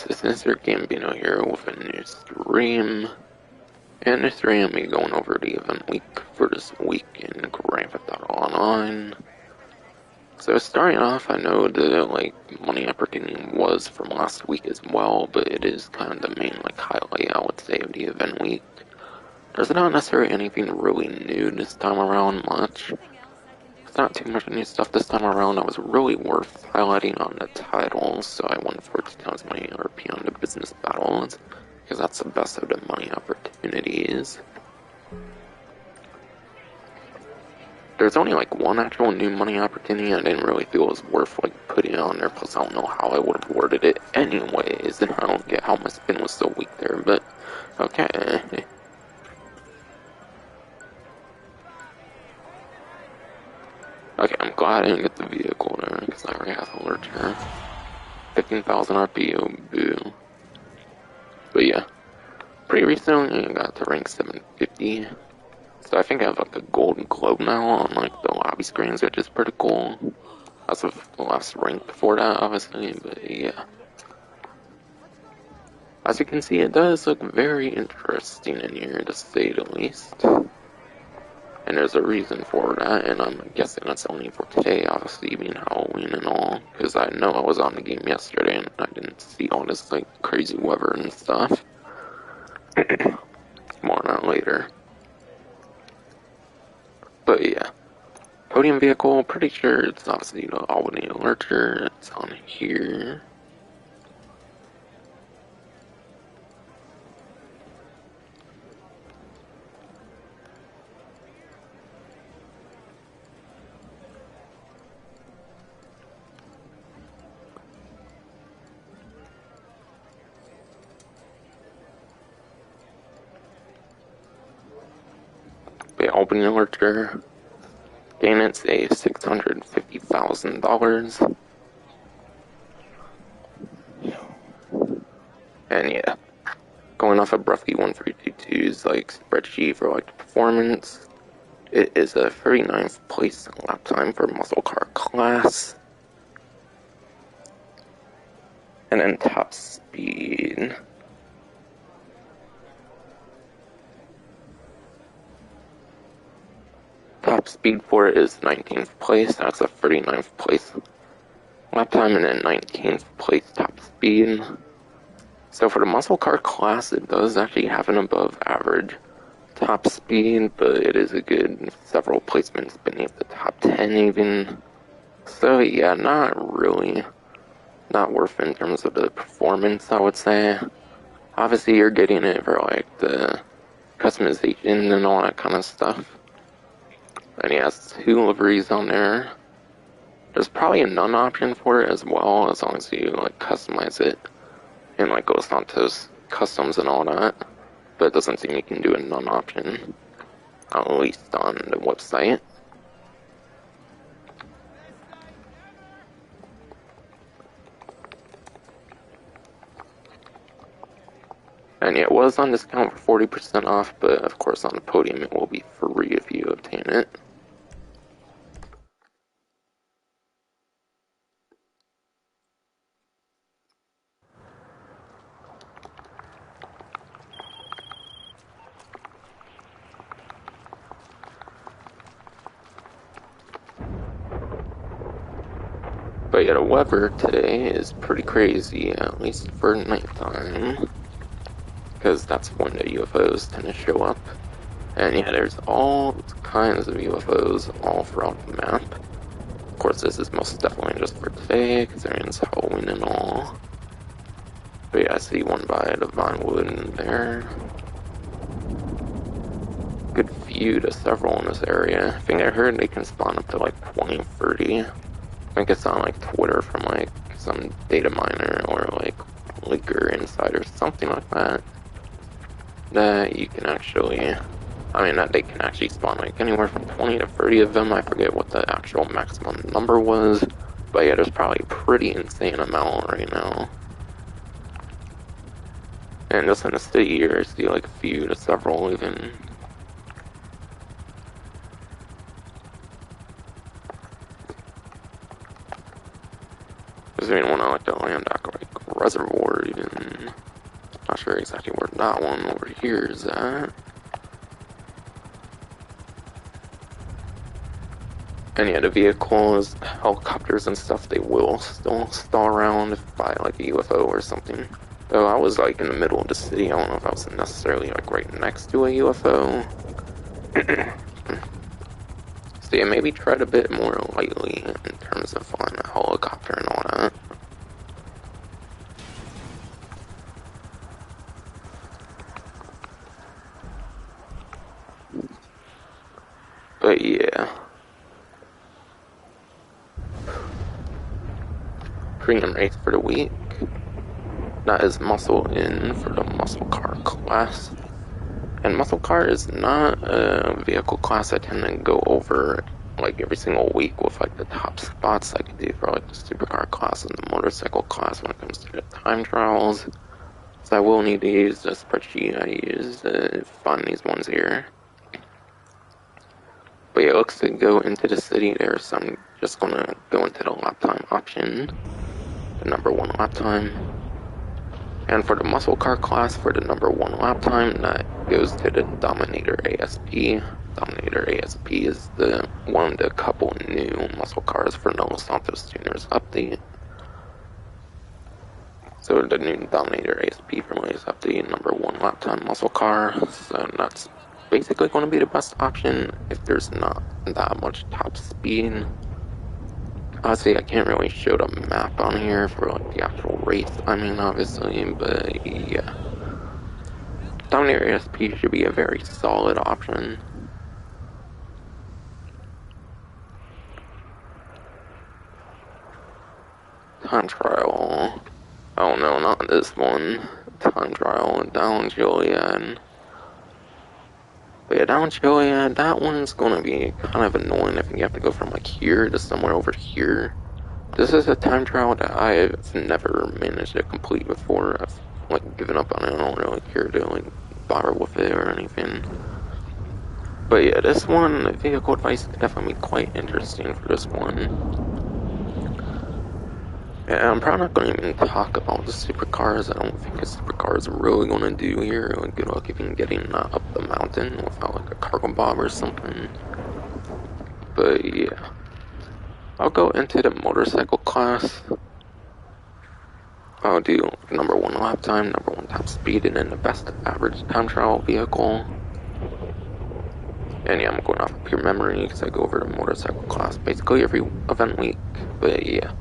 guys, this is your Gambino here with a new stream. And this stream I'll be going over the event week for this week in Grand Theft Auto Online. So starting off, I know the money opportunity was from last week as well, but it is kind of the main highlight, I would say, of the event week. There's not necessarily anything really new this time around much. It's not too much new stuff this time around. That was really worth highlighting on the titles, so I won 14 times money RP on the business battles, because that's the best of the money opportunities. There's only one actual new money opportunity I didn't really feel it was worth putting it on there, plus I don't know how I would have worded it anyways, and I don't get how my spin was so weak there, but okay. Okay, I'm glad I didn't get the vehicle there, because I already have a lurcher. 15,000 RPO, boo. But yeah, pretty recently I got to rank 750. So I think I have a golden globe now on the lobby screens, which is pretty cool. As of the last rank before that, obviously, but yeah. As you can see, it does look very interesting in here, to say the least. And there's a reason for that, and I'm guessing that's only for today, obviously, being Halloween and all. Because I know I was on the game yesterday, and I didn't see all this, crazy weather and stuff. More on that later. But yeah. Podium vehicle, pretty sure it's obviously the Albany Lurcher. It's on here. The Albany Lurcher. And it's a $650,000. And yeah, going off of Bruffy 1322's spreadsheet for performance, it is a 39th place lap time for muscle car class. And then top speed. Top speed for it is 19th place, that's a 39th place lap time, and then 19th place top speed. So for the muscle car class, it does actually have an above average top speed, but it is a good several placements beneath the top 10 even. So yeah, not worth in terms of the performance, I would say. Obviously you're getting it for the customization and all that kind of stuff. And he has 2 liveries on there. There's probably a none option for it as well, as long as you customize it in go Santos customs and all that. But it doesn't seem you can do a none option, at least on the website. And yeah, it was on discount for 40% off, but of course on the podium it will be free if you obtain it. But yeah, the weather today is pretty crazy, at least for nighttime. Because that's when the UFOs tend to show up. And yeah, there's all kinds of UFOs all throughout the map. Of course, this is most definitely just for today, considering it's Halloween and all. But yeah, I see one by the Vinewood in there. Good view to several in this area. I think I heard they can spawn up to 20, 30. I think it's on Twitter from some data miner or Liquor Insider, something like that. That you can actually, that they can actually spawn anywhere from 20 to 30 of them. I forget what the actual maximum number was, but yeah, there's probably a pretty insane amount right now. And just in the city here, I see a few to several even. There's even one I like to land back reservoir even. Not sure exactly where that one over here is at. And yeah, the vehicles, helicopters and stuff, they will still stall around by like a UFO or something. Though I was like in the middle of the city, I don't know if I was necessarily like right next to a UFO. So yeah, maybe tread a bit more lightly in terms of flying a helicopter and all that. But yeah. Premium race for the week. That is muscle in for the muscle car class. And muscle car is not a vehicle class I tend to go over like every single week with like the top spots I could do for like the supercar class and the motorcycle class when it comes to the time trials. So I will need to use the spreadsheet I use to find these ones here. But yeah, it looks to go into the city there, so I'm just gonna go into the lap time option, the number 1 lap time. And for the muscle car class, for the number 1 lap time, that goes to the Dominator ASP. Dominator ASP is the one of the couple new muscle cars for the Santos Tuners update. So the new Dominator ASP for latest update, number 1 lap time muscle car. So that's basically going to be the best option if there's not that much top speed. Honestly, I can't really show the map on here for like the actual race. I mean, obviously, but yeah. Dominator ASP should be a very solid option. Time trial. Oh no, not this one. Time trial down Juliet. But yeah, down Juliet, that one's gonna be kind of annoying if you have to go from like here to somewhere over here. This is a time trial that I've never managed to complete before. I've like given up on it. I don't really care to like bother with it or anything. But yeah, this one, the vehicle advice could definitely be quite interesting for this one. Yeah, I'm probably not going to even talk about the supercars. I don't think a supercar is really going to do here. Like, good luck even getting up the mountain without like a cargo bomb or something. But yeah, I'll go into the motorcycle class. I'll do number 1 lap time, number 1 top speed, and then the best average time trial vehicle. And yeah, I'm going off of pure memory because I go over the motorcycle class basically every event week. But yeah,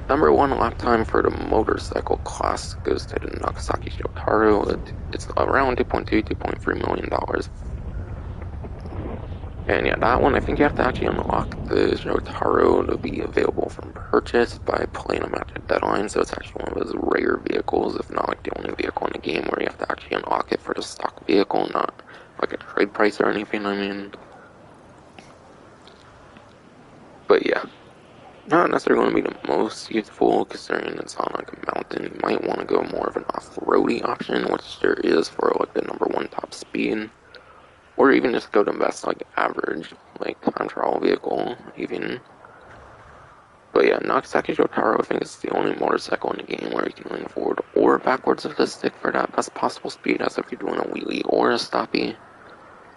number 1 lap time for the motorcycle class goes to the Nagasaki Shotaro. It's around $2.2, $2.3 million. And yeah, that one, I think you have to actually unlock the Shotaro to be available from purchase by playing them at the deadline. So it's actually one of those rare vehicles, if not like the only vehicle in the game where you have to actually unlock it for the stock vehicle, not like a trade price or anything, I mean. But yeah, not necessarily going to be the most useful considering it's on like a mountain. You might want to go more of an off-roady option, which there is for like the number 1 top speed. Or even just go to best like average like time trial vehicle even. But yeah, Nagasaki Shotaro I think is the only motorcycle in the game where you can lean forward or backwards of the stick for that best possible speed, as if you're doing a wheelie or a stoppie.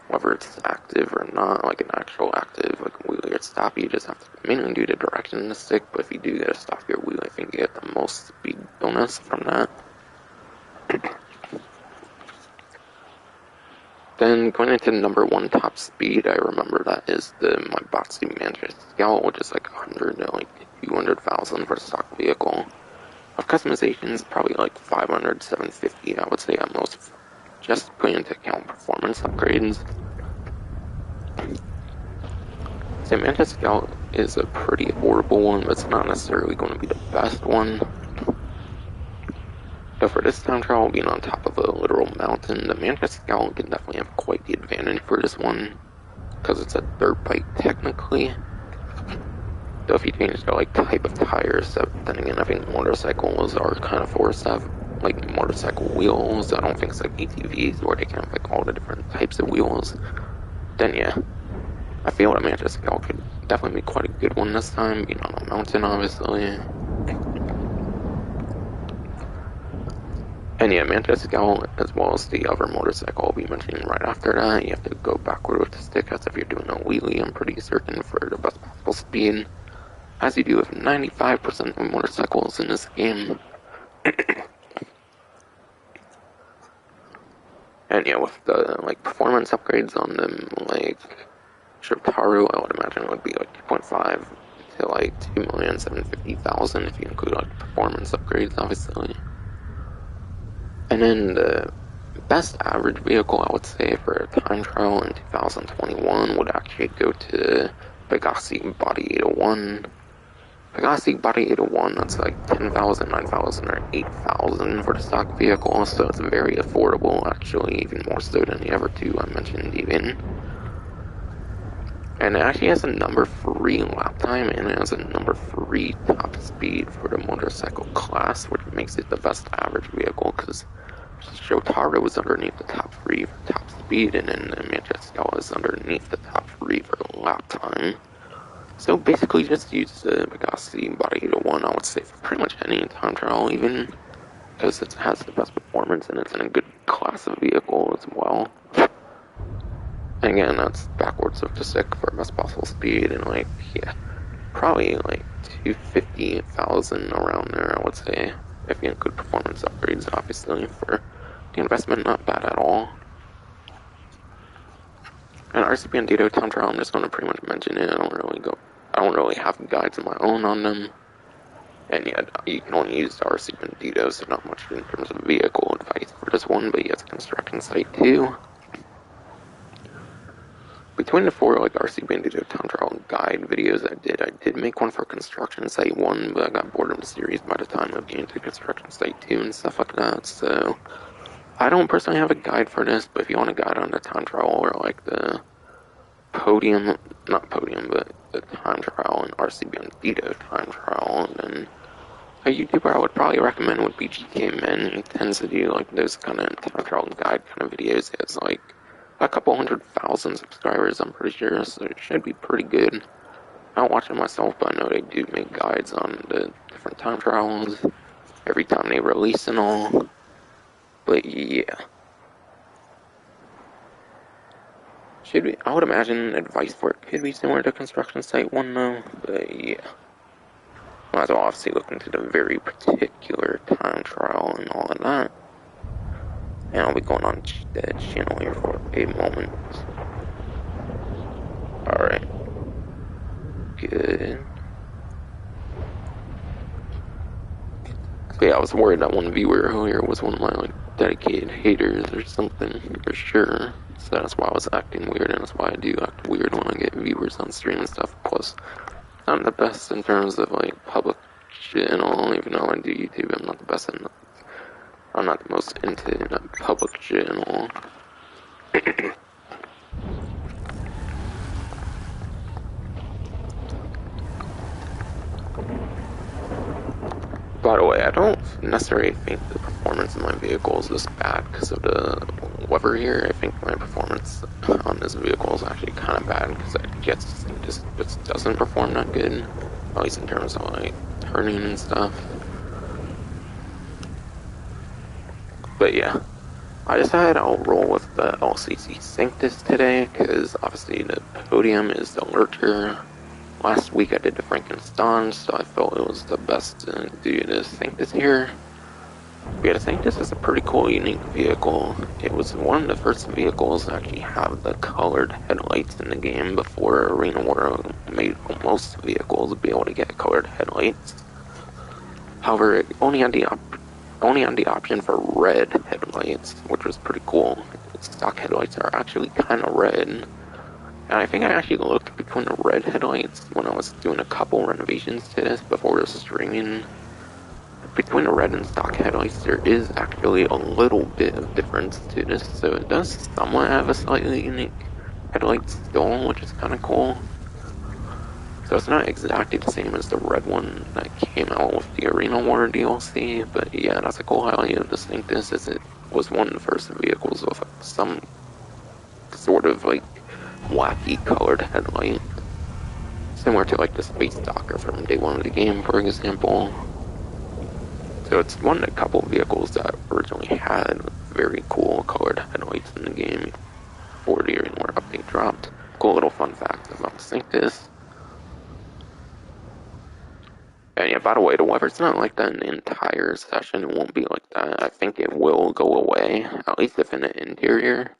Whether it's active or not, like an actual active, like a wheelie or stoppie, you just have to mainly do the direction in the stick, but if you do get a stoppie or wheelie, I think you get the most speed bonus from that. Then going into number 1 top speed, I remember that is the Maibatsu Mantis Scout, which is like 100 to like 200,000 for the stock vehicle. Of customizations, probably like 500, 750, I would say at most, just putting into account performance upgrades. The Mantis Scout is a pretty affordable one, but it's not necessarily going to be the best one. So for this time trial, being on top of a literal mountain, the Mantis Scout can definitely have quite the advantage for this one, because it's a dirt bike technically. So if you change the like type of tires, then again, I think motorcycles are kind of forced to have like motorcycle wheels. I don't think it's like ATVs where they can have like all the different types of wheels. Then yeah, I feel that Mantis Scout could definitely be quite a good one this time, being on a mountain obviously. And yeah, Mantis Scout, as well as the other motorcycle I'll be mentioning right after that, you have to go backward with the stick as if you're doing a wheelie, I'm pretty certain, for the best possible speed, as you do with 95% of motorcycles in this game. And yeah, with the performance upgrades on them, Shotaro, I would imagine it would be 2.5 to 2,750,000 if you include performance upgrades, obviously. And then the best average vehicle, I would say, for a time trial in 2021 would actually go to Pegassi Body 801. Pegassi Body 801, that's 10,000, 9,000, or 8,000 for the stock vehicle, so it's very affordable, actually, even more so than the other two I mentioned even. And it actually has a number 3 lap time, and it has a number 3 top speed for the motorcycle class, which makes it the best average vehicle, because Shotaro was underneath the top 3 for top speed, and then the Manchester was underneath the top 3 for lap time. So basically just use the Pegassi Body 801, I would say, for pretty much any time trial, even because it has the best performance and it's in a good class of vehicle as well. And again, that's backwards with the stick for best possible speed, and probably 250,000 around there, I would say, if you include performance upgrades, obviously, for the investment, not bad at all. And RCB and Dito time trial, I'm just going to pretty much mention it. I don't really have guides of my own on them. And yeah, you can only use the RCB and Dito, so not much in terms of vehicle advice for this one, but yeah, it's a construction site too. Between the 4 RC Bandito time trial guide videos I did make one for Construction Site 1, but I got bored of the series by the time of getting to Construction Site 2 and stuff like that, so I don't personally have a guide for this, but if you want a guide on the time trial or the not podium, but the time trial and RC Bandito time trial, then a YouTuber I would probably recommend would be GK Men. He tends to do those kind of time trial guide kind of videos. He has a couple 100,000 subscribers, I'm pretty sure, so it should be pretty good. I don't watch it myself, but I know they do make guides on the different time trials every time they release and all. But yeah. I would imagine advice for it could be similar to Construction Site 1 though, but yeah. Might as well obviously look into the very particular time trial and all of that. And I'll be going on the channel here for a moment. Alright. Good. So yeah, I was worried that one viewer earlier was one of my dedicated haters or something, for sure. So that's why I was acting weird, and that's why I do act weird when I get viewers on stream and stuff. Plus, I'm the best in terms of public shit and all, even though I do YouTube, I'm not the best in I'm not the most into public shit and all. By the way, I don't necessarily think the performance of my vehicle is this bad because of the weather here. I think my performance on this vehicle is actually kind of bad because it just doesn't perform that good, at least in terms of turning and stuff. But yeah, I decided I'll roll with the LCC Sanctus today because obviously the podium is the Lurcher. Last week I did the Frankenstein, so I felt it was the best to do the Sanctus here. But yeah, the Sanctus is a pretty cool, unique vehicle. It was one of the first vehicles to actually have the colored headlights in the game before Arena War made most vehicles be able to get colored headlights. However, it only had the option for red headlights, which was pretty cool. Stock headlights are actually kind of red. And I think I actually looked between the red headlights when I was doing a couple renovations to this before the streaming. Between the red and stock headlights, there is actually a little bit of difference to this, so it does somewhat have a slightly unique headlight still, which is kind of cool. So it's not exactly the same as the red one that came out with the Arena War DLC, but yeah, that's a cool highlight of the Sanctus, as it was one of the first vehicles with some sort of wacky colored headlight, similar to the Space Docker from day one of the game, for example. So it's one of the couple vehicles that originally had very cool colored headlights in the game before the Alienware update dropped. Cool little fun fact about Santos. And yeah, by the way, the weather's not like that in the entire session. It won't be like that. I think it will go away, at least if in the interior.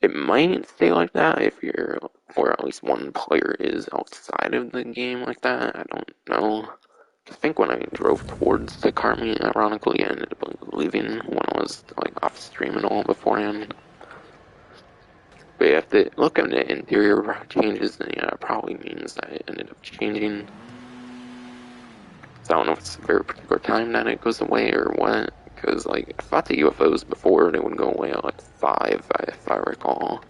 It might stay like that if you're, or at least one player is outside of the game like that. I don't know. I think when I drove towards the car meet, ironically, I ended up leaving when I was like off stream and all beforehand. But yeah, if the look at the interior changes, then yeah, it probably means that it ended up changing. So I don't know if it's a very particular time that it goes away or what. Because like I thought the UFOs before they would go away at like 5, if I recall.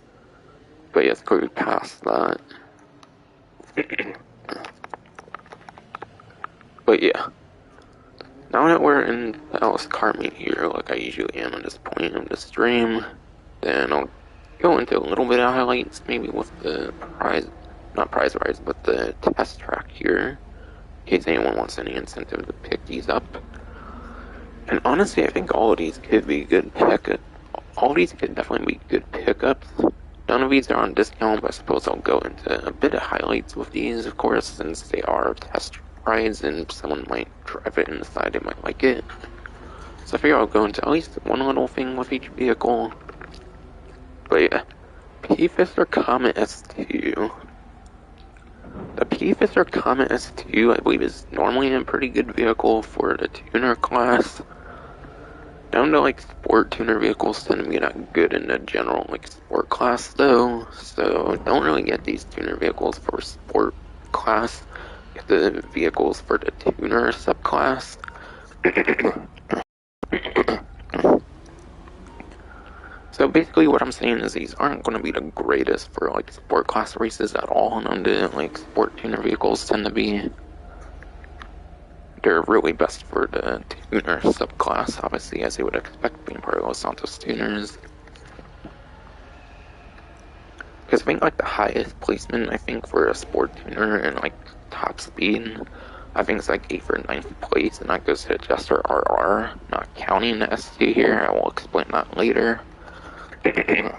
But yeah, it's clearly past that. But yeah. Now that we're in Alice car meet here, like I usually am at this point of the stream, then I'll go into a little bit of highlights, maybe with the not prize rides, but the test track here, in case anyone wants any incentive to pick these up. And honestly, I think all of these could be good pickups. All these could definitely be good pickups. None of these are on discount, but I suppose I'll go into a bit of highlights with these, of course, since they are test rides and someone might drive it and decide they might like it. So I figure I'll go into at least one little thing with each vehicle. But yeah, P-Fister Comet S2. The P-Fister Comet S2, I believe, is normally a pretty good vehicle for the tuner class. Down to like sport tuner vehicles tend to be not good in the general like sport class though, so don't really get these tuner vehicles for sport class. Get the vehicles for the tuner subclass. So basically what I'm saying is these aren't going to be the greatest for like sport class races at all. None of the like sport tuner vehicles tend to be. They're really best for the tuner subclass, obviously, as you would expect being part of Los Santos tuners. Because I think like the highest placement, I think, for a sport tuner and like top speed, I think it's like 8th or 9th place, and that goes to Jester RR, not counting the S2 here. I will explain that later. And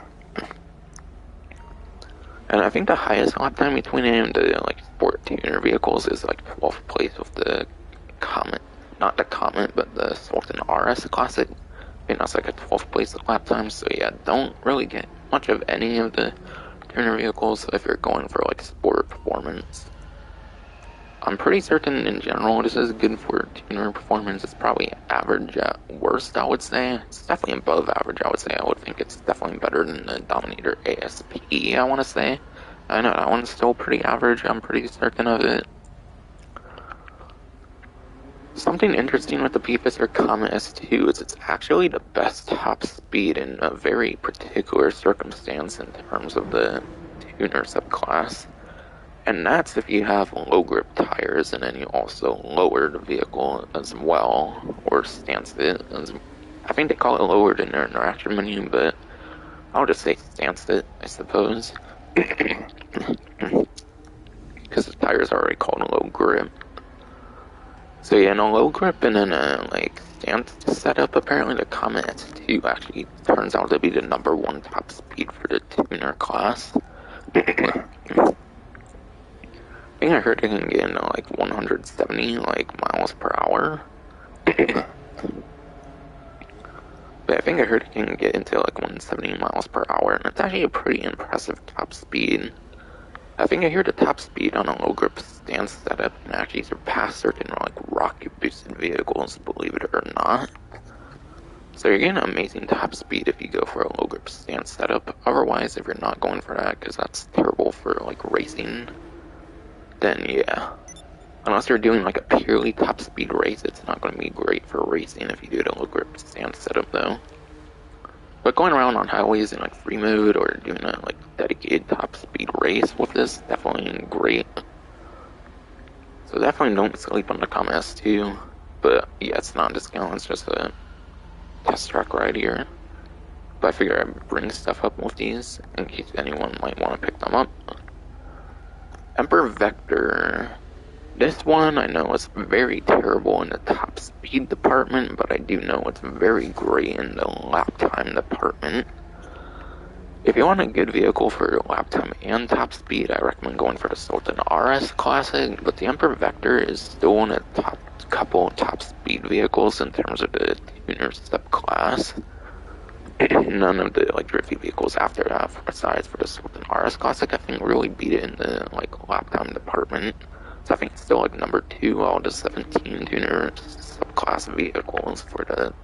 I think the highest lap time between him and the like sport tuner vehicles is like 12th place with the Comet, not the Comet, but the Sultan RS Classic. I think that's like a 12th place lap time, so yeah, don't really get much of any of the tuner vehicles if you're going for like sport performance. I'm pretty certain in general this is good for tuner performance. It's probably average at worst, I would say. It's definitely above average, I would say. I would think it's definitely better than the Dominator ASP, I want to say. I know that one's still pretty average, I'm pretty certain of it. Something interesting with the P-Fister Comet S2 is it's actually the best top speed in a very particular circumstance in terms of the tuner subclass. And that's if you have low grip tires and then you also lower the vehicle as well, or stance it. I think they call it lowered in their interaction menu, but I'll just say stance it, I suppose. Because the tires are already called a low grip. So yeah, in a low grip and in a like stance setup, apparently the Comet S2 actually turns out to be the #1 top speed for the tuner class. I think I heard it can get into like 170 like miles per hour. But I think I heard it can get into like 170 miles per hour, and it's actually a pretty impressive top speed. I think I hear the top speed on a low grip stance setup can actually surpass certain like rocket boosted vehicles, believe it or not. So you're getting amazing top speed if you go for a low grip stance setup. Otherwise, if you're not going for that, because that's terrible for like racing, then yeah. Unless you're doing like a purely top speed race, it's not going to be great for racing if you do the low grip stance setup though. But going around on highways in like free mode or doing a like dedicated top speed race with this, definitely great. So definitely don't sleep on the Comet S2. But yeah, it's not a discount, it's just a test track ride here. But I figure I'd bring stuff up with these in case anyone might want to pick them up. Emperor Vector. This one I know is very terrible in the top speed department, but I do know it's very great in the lap time department. If you want a good vehicle for your lap time and top speed, I recommend going for the Sultan RS Classic, but the Emperor Vector is still one of the couple top speed vehicles in terms of the tuner subclass. None of the drifty vehicles after that, besides for the Sultan RS Classic, I think really beat it in the lap time department. So I think it's still number 2 out of the 17 tuner subclass vehicles for the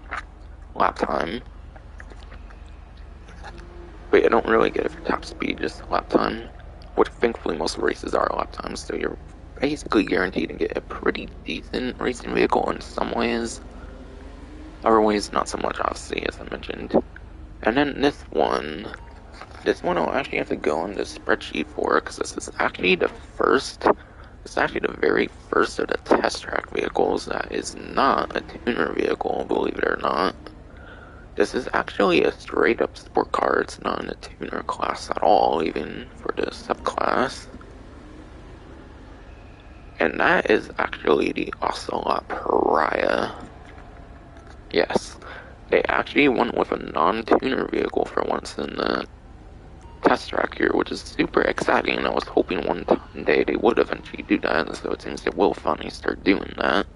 lap time. But you don't really get it for top speed, just lap time. Which thankfully most races are lap times, so you're basically guaranteed to get a pretty decent racing vehicle in some ways. Other ways, not so much, obviously, as I mentioned. And then this one I'll actually have to go on the spreadsheet for, because this is actually the very first of the test track vehicles that is not a tuner vehicle, believe it or not. This is actually a straight up sport car. It's not in the tuner class at all, even for the subclass. And that is actually the Ocelot Pariah. Yes, they actually went with a non-tuner vehicle for once in the test track here, which is super exciting. I was hoping one day they would eventually do that, so it seems they will finally start doing that.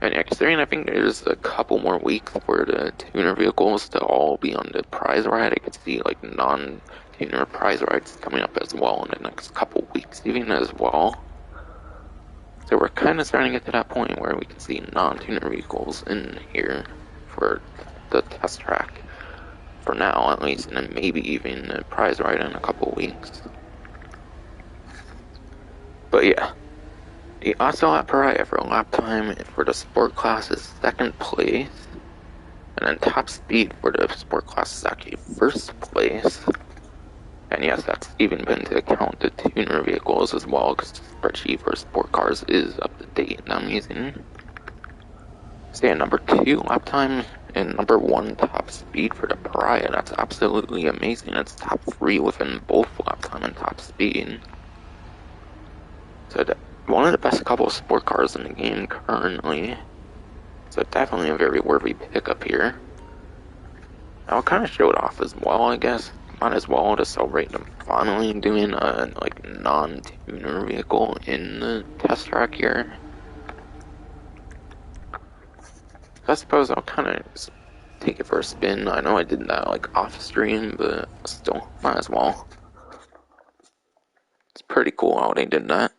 And yeah, considering I think there's a couple more weeks for the tuner vehicles to all be on the prize ride, I could see non-tuner prize rides coming up as well in the next couple weeks even as well. So we're kind of starting to get to that point where we can see non-tuner vehicles in here for the test track. For now, at least, and then maybe even a prize ride in a couple weeks. But yeah, the Ocelot Pariah for lap time for the sport class is 2nd place, and then top speed for the sport class is actually 1st place. And yes, that's even been to account the tuner vehicles as well, because the spreadsheet for sport cars is up to date and I'm using. So yeah, number 2 lap time and number 1 top speed for the Pariah. That's absolutely amazing. It's top 3 within both lap time and top speed. So one of the best couple of sport cars in the game currently. So definitely a very worthy pickup here. I'll kind of show it off as well, I guess. Might as well to celebrate them finally doing a non-tuner vehicle in the test track here. I suppose I'll kind of just take it for a spin. I know I did that off stream, but still, might as well. It's pretty cool how they did that.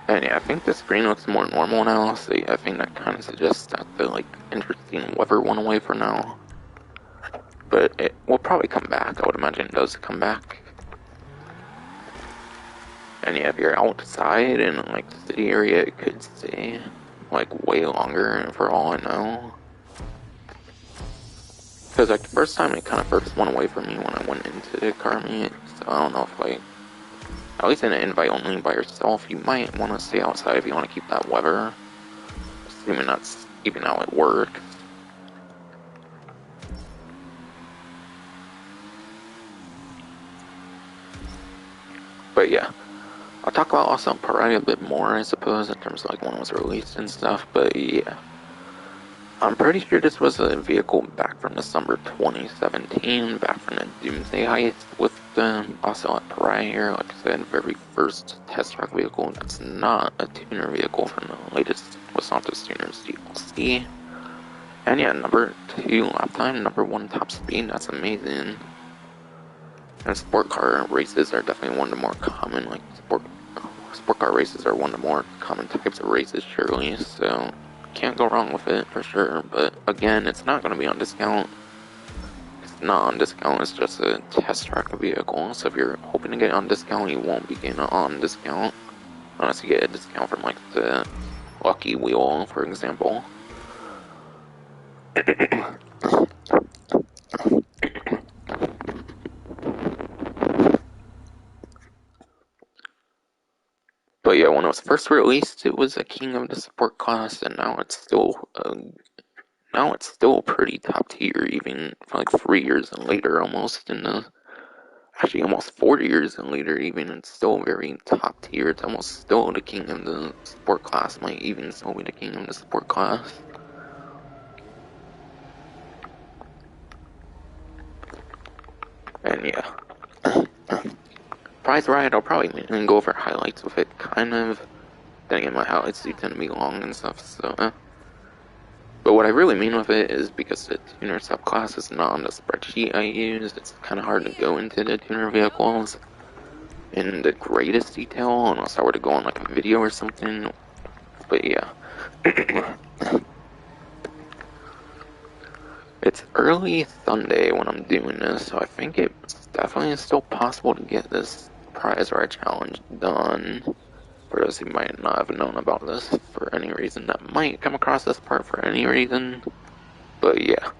And yeah, I think the screen looks more normal now, so yeah, I think that kind of suggests that the interesting weather went away for now. But it will probably come back. I would imagine it does come back. And yeah, if you're outside in the city area, it could stay way longer for all I know. Because the first time it kind of first went away from me when I went into the car meet, so I don't know if at least in an invite only by yourself, you might want to stay outside if you want to keep that weather. Assuming that's even how it works. But yeah, I'll talk about Ocelot Pariah a bit more, I suppose, in terms of when it was released and stuff, but yeah. I'm pretty sure this was a vehicle back from the summer 2017, back from the Doomsday Heist with the Ocelot Pariah here. Like I said, very first test track vehicle that's not a tuner vehicle from the latest Santos Tuners DLC. And yeah, number 2 lap time, number 1 top speed, that's amazing. And sport car races are definitely one of the more common, sport car races are one of the more common types of races, surely, so can't go wrong with it for sure. But again, it's not going to be on discount. It's not on discount, it's just a test track vehicle, so if you're hoping to get it on discount, you won't be getting it on discount unless you get a discount from the Lucky Wheel, for example. But yeah, when it was first released, it was a king of the support class, and now it's still pretty top tier, even like 3 years and later, actually almost 4 years and later. Even it's still very top tier. It's almost still the king of the support class. Might even still be the king of the support class. And yeah. Prize Ride, I'll probably go over highlights with it, kind of. Then again, my highlights do tend to be long and stuff, so. But what I really mean with it is because the tuner subclass is not on the spreadsheet I use, it's kind of hard to go into the tuner vehicles in the greatest detail unless I were to go on like a video or something. But yeah. It's early Sunday when I'm doing this, so I think it's definitely still possible to get this prize ride challenge done. For those who might not have known about this for any reason, that might come across this part for any reason. But yeah.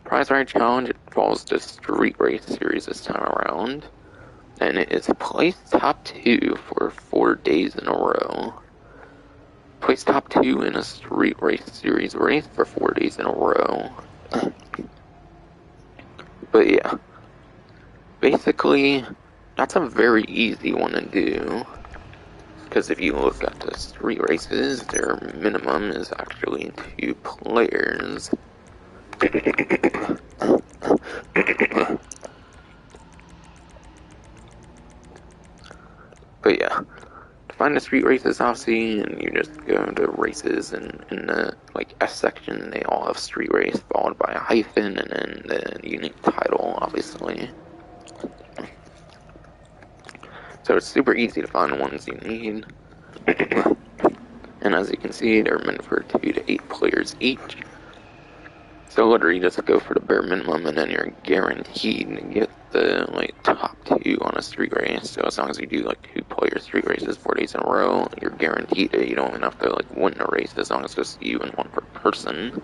Prize ride challenge, it follows the street race series this time around. And it is placed top 2 for 4 days in a row. Placed top 2 in a street race series race for 4 days in a row. But yeah. Basically, that's a very easy one to do. Because if you look at the street races, their minimum is actually 2 players. But yeah, to find the street races, obviously, and you just go to races, and in the like S section, they all have street race followed by a hyphen, and then the unique title, obviously. So it's super easy to find the ones you need. And as you can see, they're meant for 2 to 8 players each. So literally just go for the bare minimum, and then you're guaranteed to get the like top 2 on a street race. So as long as you do like 2-player street races 4 days in a row, you're guaranteed it. You don't even have to like win the race as long as it's just you and one per person.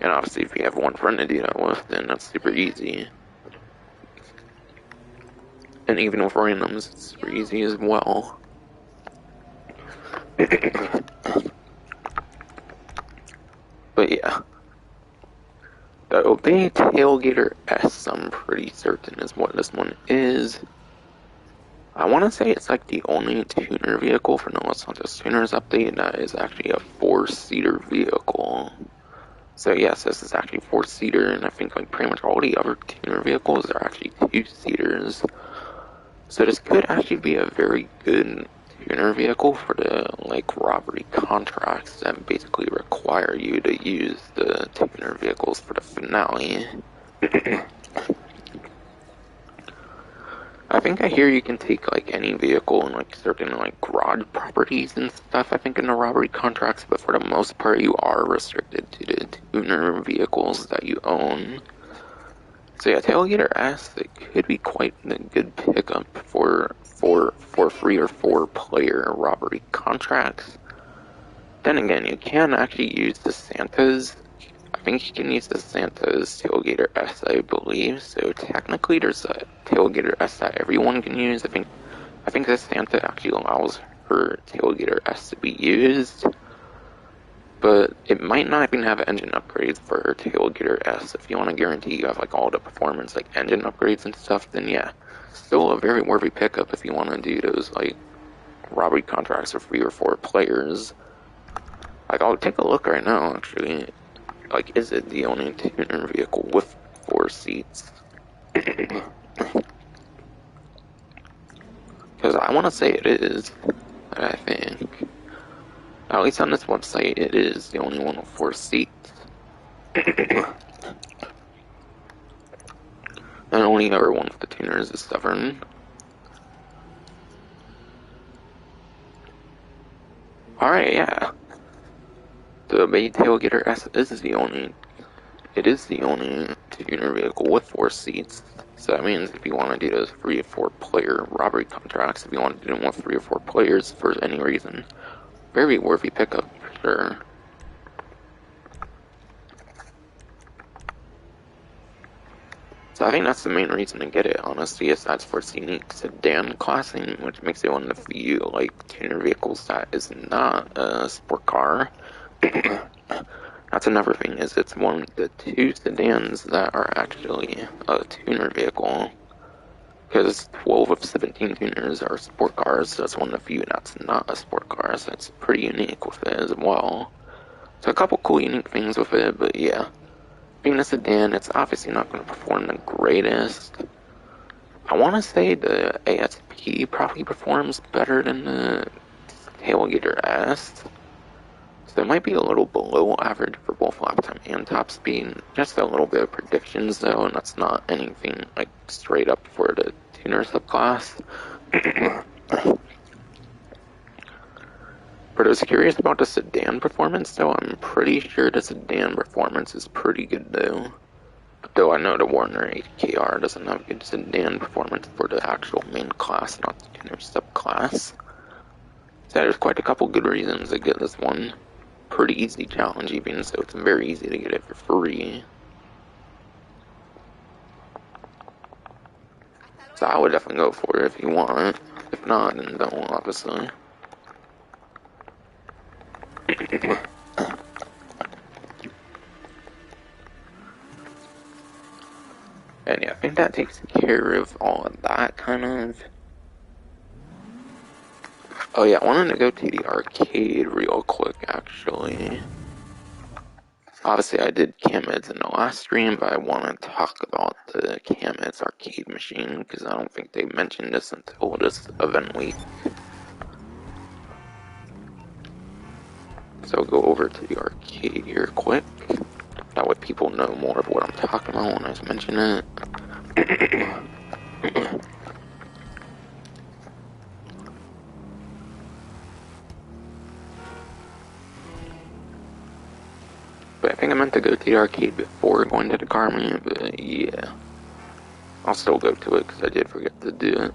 And obviously if you have one friend to do that with, then that's super easy. And even with randoms, it's super easy as well. But yeah. The Obey Tailgater S, I'm pretty certain is what this one is. I want to say it's like the only tuner vehicle for the Los Santos Tuners update that is actually a 4-seater vehicle. So yes, this is actually 4-seater, and I think like pretty much all the other tuner vehicles are actually 2-seaters. So this could actually be a very good tuner vehicle for the like robbery contracts that basically require you to use the tuner vehicles for the finale. I think I hear you can take like any vehicle and like certain like garage properties and stuff, I think, in the robbery contracts, but for the most part you are restricted to the tuner vehicles that you own. So yeah, Tailgater S, it could be quite a good pickup for 3 or 4-player robbery contracts. Then again, you can actually use the Santos. I think you can use the Santos Tailgater S, I believe. So technically, there's a Tailgater S that everyone can use. I think the Santa actually allows her Tailgater S to be used, but it might not even have engine upgrades for her Tailgater S. If you want to guarantee you have like all the performance, like engine upgrades and stuff, then yeah, still a very worthy pickup if you want to do those like robbery contracts for 3 or 4 players. Like, I'll take a look right now, actually. Like, is it the only tuner vehicle with 4 seats? Because I want to say it is, I think. At least on this website, it is the only one with 4 seats. And the only other one with the tuners is Stubborn. Alright, yeah. The Bay Tailgater S is the only tuner vehicle with 4 seats. So that means if you want to do those 3 or 4 player robbery contracts, if you want to do them with 3 or 4 players for any reason, very worthy pickup for sure. So I think that's the main reason to get it, honestly, is that's for its unique sedan classing, which makes it one of the few, like, tuner vehicles that is not a sport car. That's another thing, is it's one of the two sedans that are actually a tuner vehicle. Because 12 of 17 tuners are sport cars, so it's one of the few that's not a sport car, so it's pretty unique with it as well. So a couple cool unique things with it, but yeah. Being a sedan, it's obviously not going to perform the greatest. I want to say the ASP probably performs better than the Tailgater S. So it might be a little below average for both lap time and top speed. Just a little bit of predictions though, and that's not anything like straight up for the tuner subclass. But I was curious about the sedan performance though. I'm pretty sure the sedan performance is pretty good though. Though I know the Warner 8KR doesn't have good sedan performance for the actual main class, not the tuner subclass. So there's quite a couple good reasons to get this one. Pretty easy challenge even, so it's very easy to get it for free. So I would definitely go for it if you want. If not, then don't, obviously. And yeah, I think that takes care of all of that, kind of. Oh yeah, I wanted to go to the arcade real quick, actually. Obviously, I did Cameds in the last stream, but I want to talk about the Cameds arcade machine, because I don't think they mentioned this until this event week. So I'll go over to the arcade here quick. That way people know more of what I'm talking about when I mention it. But I think I meant to go to the arcade before going to the car meet, but yeah. I'll still go to it because I did forget to do it.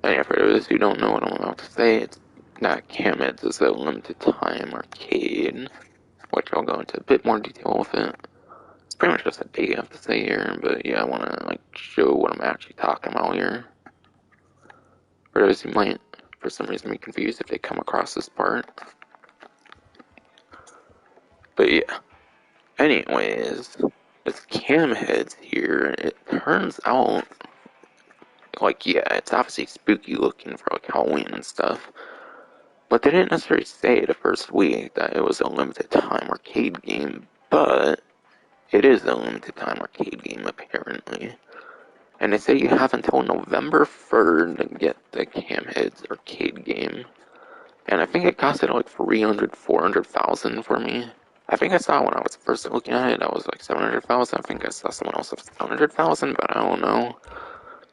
And yeah, for those who don't know what I'm about to say, it's that Cameds is a limited time arcade, which I'll go into a bit more detail with it. It's pretty much just a day I have to say here, but yeah, I want to like show what I'm actually talking about here. For those who might, for some reason, be confused if they come across this part. But yeah. Anyways, this cam heads here, it turns out, like, yeah, it's obviously spooky looking for like Halloween and stuff. But they didn't necessarily say the first week that it was a limited time arcade game, but it is a limited time arcade game apparently. And they say you have until November 3rd to get the Camheads arcade game. And I think it costed like 400,000 for me. I think I saw when I was first looking at it, I was like 700,000. I think I saw someone else with 700,000, but I don't know.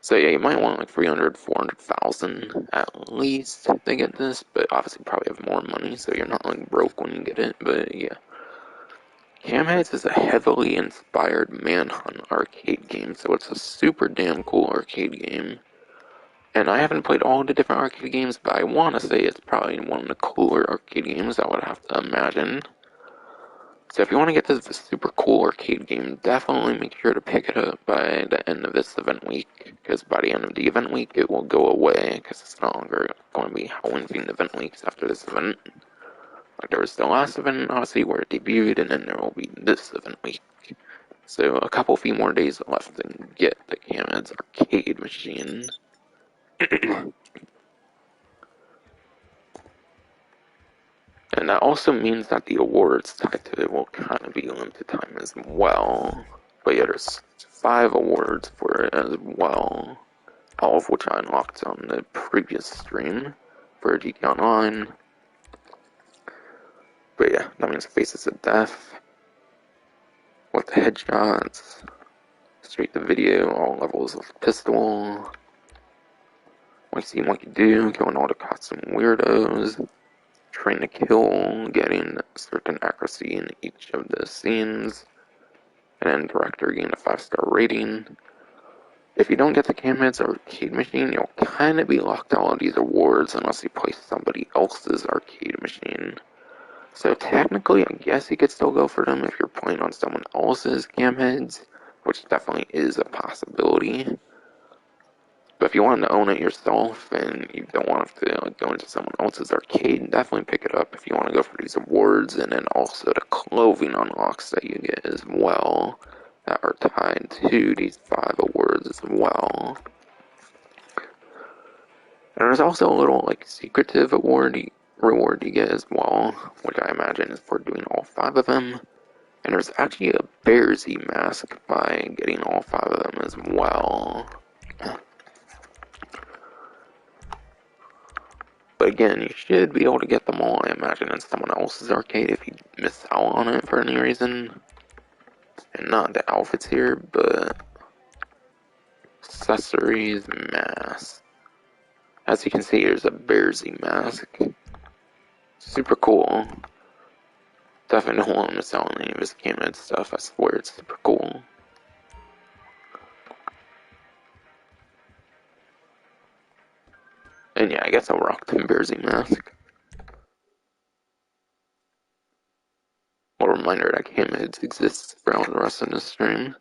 So yeah, you might want like 300, 400,000 at least to get this, but obviously probably have more money, so you're not like broke when you get it, but yeah. Camheads is a heavily inspired Manhunt arcade game, so it's a super damn cool arcade game. And I haven't played all the different arcade games, but I want to say it's probably one of the cooler arcade games, I would have to imagine. So if you want to get this super cool arcade game, definitely make sure to pick it up by the end of this event week, because by the end of the event week it will go away, because it's no longer going to be Halloween themed event weeks after this event. Like there was the last event, obviously, where it debuted, and then there will be this event week. So a few more days left to get the Cameds arcade machine. And that also means that the awards tied to it will kind of be limited time as well. But yeah, there's 5 awards for it as well, all of which I unlocked on the previous stream for GT Online. But yeah, that means Faces of Death, with the headshots, straight to video, all levels of pistol, what you see and what you do, killing all the costume weirdos, train to kill, getting certain accuracy in each of the scenes, and then director getting a 5-star rating. If you don't get the Camhead's arcade machine, you'll kind of be locked out of these awards unless you play somebody else's arcade machine. So technically, I guess you could still go for them if you're playing on someone else's Camheads, which definitely is a possibility. But if you want to own it yourself and you don't want to go into someone else's arcade, definitely pick it up if you want to go for these awards, and then also the clothing unlocks that you get as well that are tied to these 5 awards as well. And there's also a little secretive reward you get as well, which I imagine is for doing all 5 of them. And there's actually a Adversary mask by getting all 5 of them as well. But again, you should be able to get them all, I imagine, in someone else's arcade if you miss out on it for any reason. And not the outfits here, but accessories, mask. As you can see, there's a Adversary mask. Super cool. Definitely don't want to miss out on any of his Camhead stuff, I swear it's super cool. And yeah, I guess I'll rock the Adversary mask. A reminder that Camheads exists throughout the rest of the stream.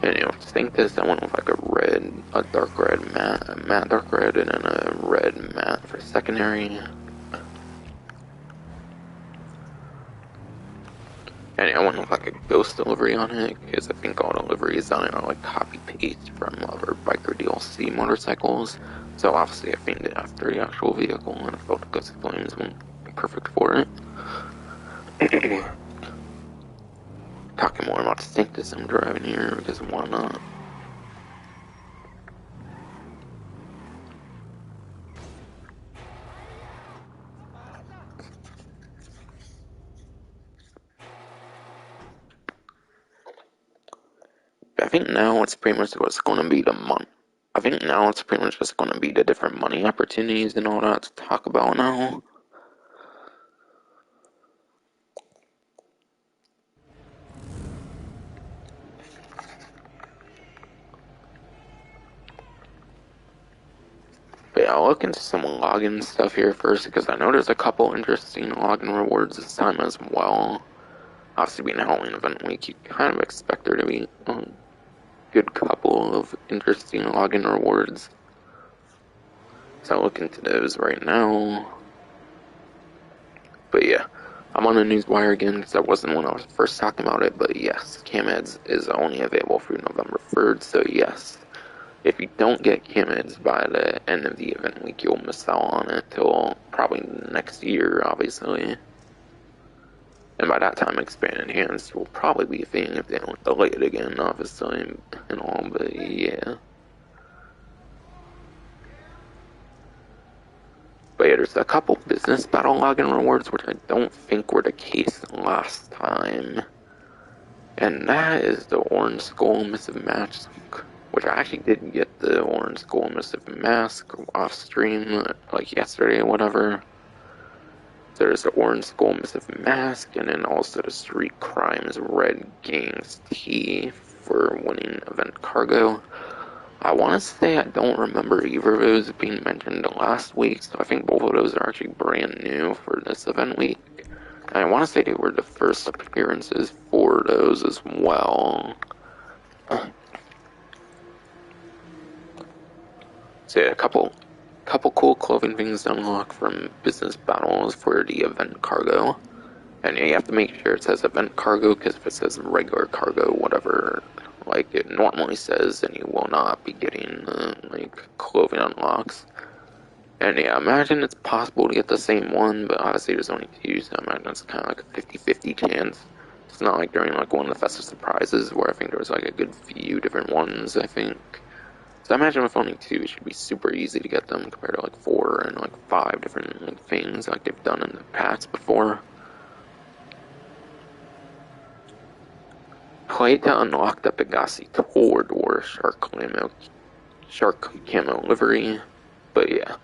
Anyway, I think this, I went with a dark red matte dark red, and then a red matte for secondary. And I went with a ghost delivery on it, because I think all deliveries on it are copy-paste from other biker DLC motorcycles. So obviously I themed it after the actual vehicle, and I felt the Ghost of Flames went perfect for it. Talking more about the Santos I'm driving here, because why not? I think now it's pretty much what's going to be the month. I think now it's pretty much just going to be the different money opportunities and all that to talk about now. But yeah, I'll look into some login stuff here first, because I know there's a couple interesting login rewards this time as well. Obviously, being Halloween event week, you kind of expect there to be a good couple of interesting login rewards. So I'll look into those right now. But yeah, I'm on the newswire again, because that wasn't when I was first talking about it, but yes, Camheads is only available through November 3rd, so yes. If you don't get Camheads by the end of the event week, you'll miss out on it till probably next year, obviously. And by that time, expanded hands will probably be a thing if they don't delay it again, obviously, and all, but yeah. But yeah, there's a couple business battle login rewards, which I don't think were the case last time. And that is the Orange Skull Missive Mask, which I actually did get the Orange Skull Missive Mask off stream, yesterday or whatever. So there's the Orange Skull Missive Mask, and then also the Street Crimes Red Gangs tee for winning event cargo. I want to say I don't remember either of those being mentioned last week, so I think both of those are actually brand new for this event week. And I want to say they were the first appearances for those as well. So yeah, a couple cool clothing things to unlock from business battles for the event cargo. And you have to make sure it says event cargo, because if it says regular cargo, whatever, it normally says, then you will not be getting, clothing unlocks. And yeah, imagine it's possible to get the same one, but obviously there's only 2, so I imagine it's kind of a 50-50 chance. It's not like during, one of the festive surprises, where I think there was, a good few different ones, I think. So I imagine with only 2, it should be super easy to get them, compared to, 4 and, 5 different, things, they've done in the past before. play to unlock the Pegassi Torador shark camo livery. But yeah,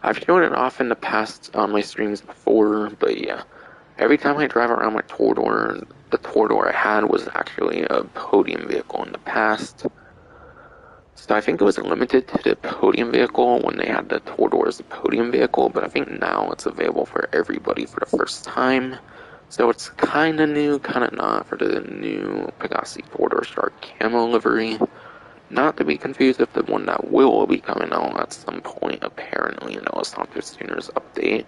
I've shown it off in the past on my streams before, but yeah, every time I drive around my Torador, the Torador I had was actually a podium vehicle in the past. So I think it was limited to the podium vehicle when they had the Torador as a podium vehicle, but I think now it's available for everybody for the first time. So it's kind of new, kind of not for the new Pegassi Torador Shark camo livery. Not to be confused with the one that will be coming out at some point, apparently, in the Santos Tuners update.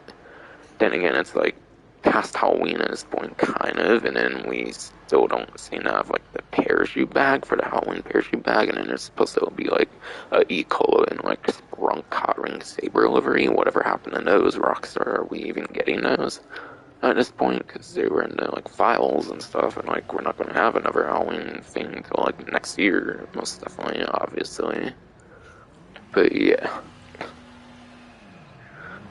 Then again, it's like past Halloween at this point, kind of, and then we still don't seem to have like the parachute bag for the Halloween parachute bag, and then there's supposed to be like a E-Cola and like Sprunk Hot Ring Saber livery. Whatever happened to those? Rockstar, are we even getting those at this point? Because they were in the like files and stuff, and like we're not going to have another Halloween thing until like next year, most definitely, obviously. But yeah.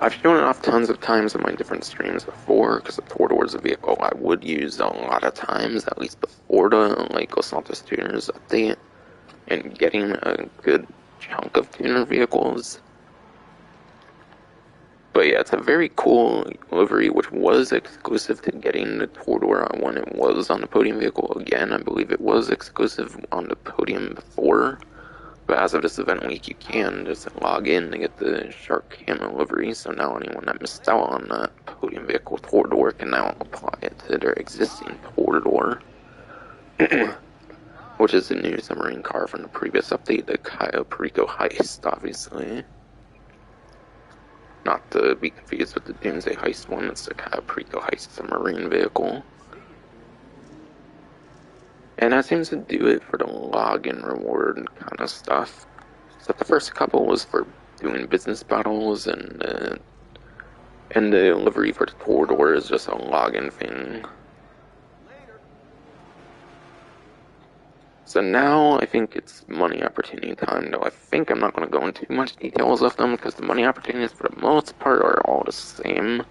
I've shown it off tons of times in my different streams before, because the Torador is a vehicle I would use a lot of times, at least before the Los Santos Tuners update, and getting a good chunk of tuner vehicles. But yeah, it's a very cool livery, which was exclusive to getting the Torador when it was on the podium vehicle. Again, I believe it was exclusive on the podium before. But as of this event week, you can just log in to get the Shark Camo livery, so now anyone that missed out on that podium vehicle Torador can now apply it to their existing Torador, which is the new submarine car from the previous update, the Cayo Perico Heist, obviously. Not to be confused with the Doomsday Heist one, it's the Cayo Perico Heist submarine vehicle. And that seems to do it for the login reward kind of stuff. So the first couple was for doing business battles, and the livery for the Torador is just a login thing. So now I think it's money opportunity time, though I think I'm not going to go into too much details of them, because the money opportunities for the most part are all the same.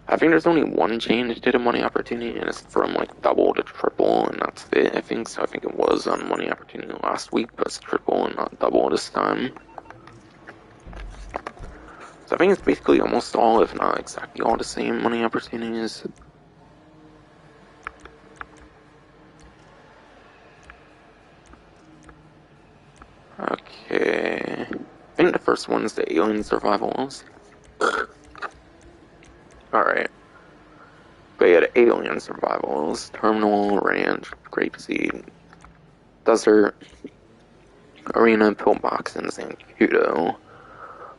I think there's only one change to the money opportunity, and it's from like double to triple, and that's it, I think. So I think it was on money opportunity last week, but it's triple and not double this time. So I think it's basically almost all, if not exactly all, the same money opportunities. Okay. I think the first one's the alien survivals. Alright. But yeah, the alien survivals, terminal, ranch, grapeseed, desert, arena, pillbox, and Zancudo.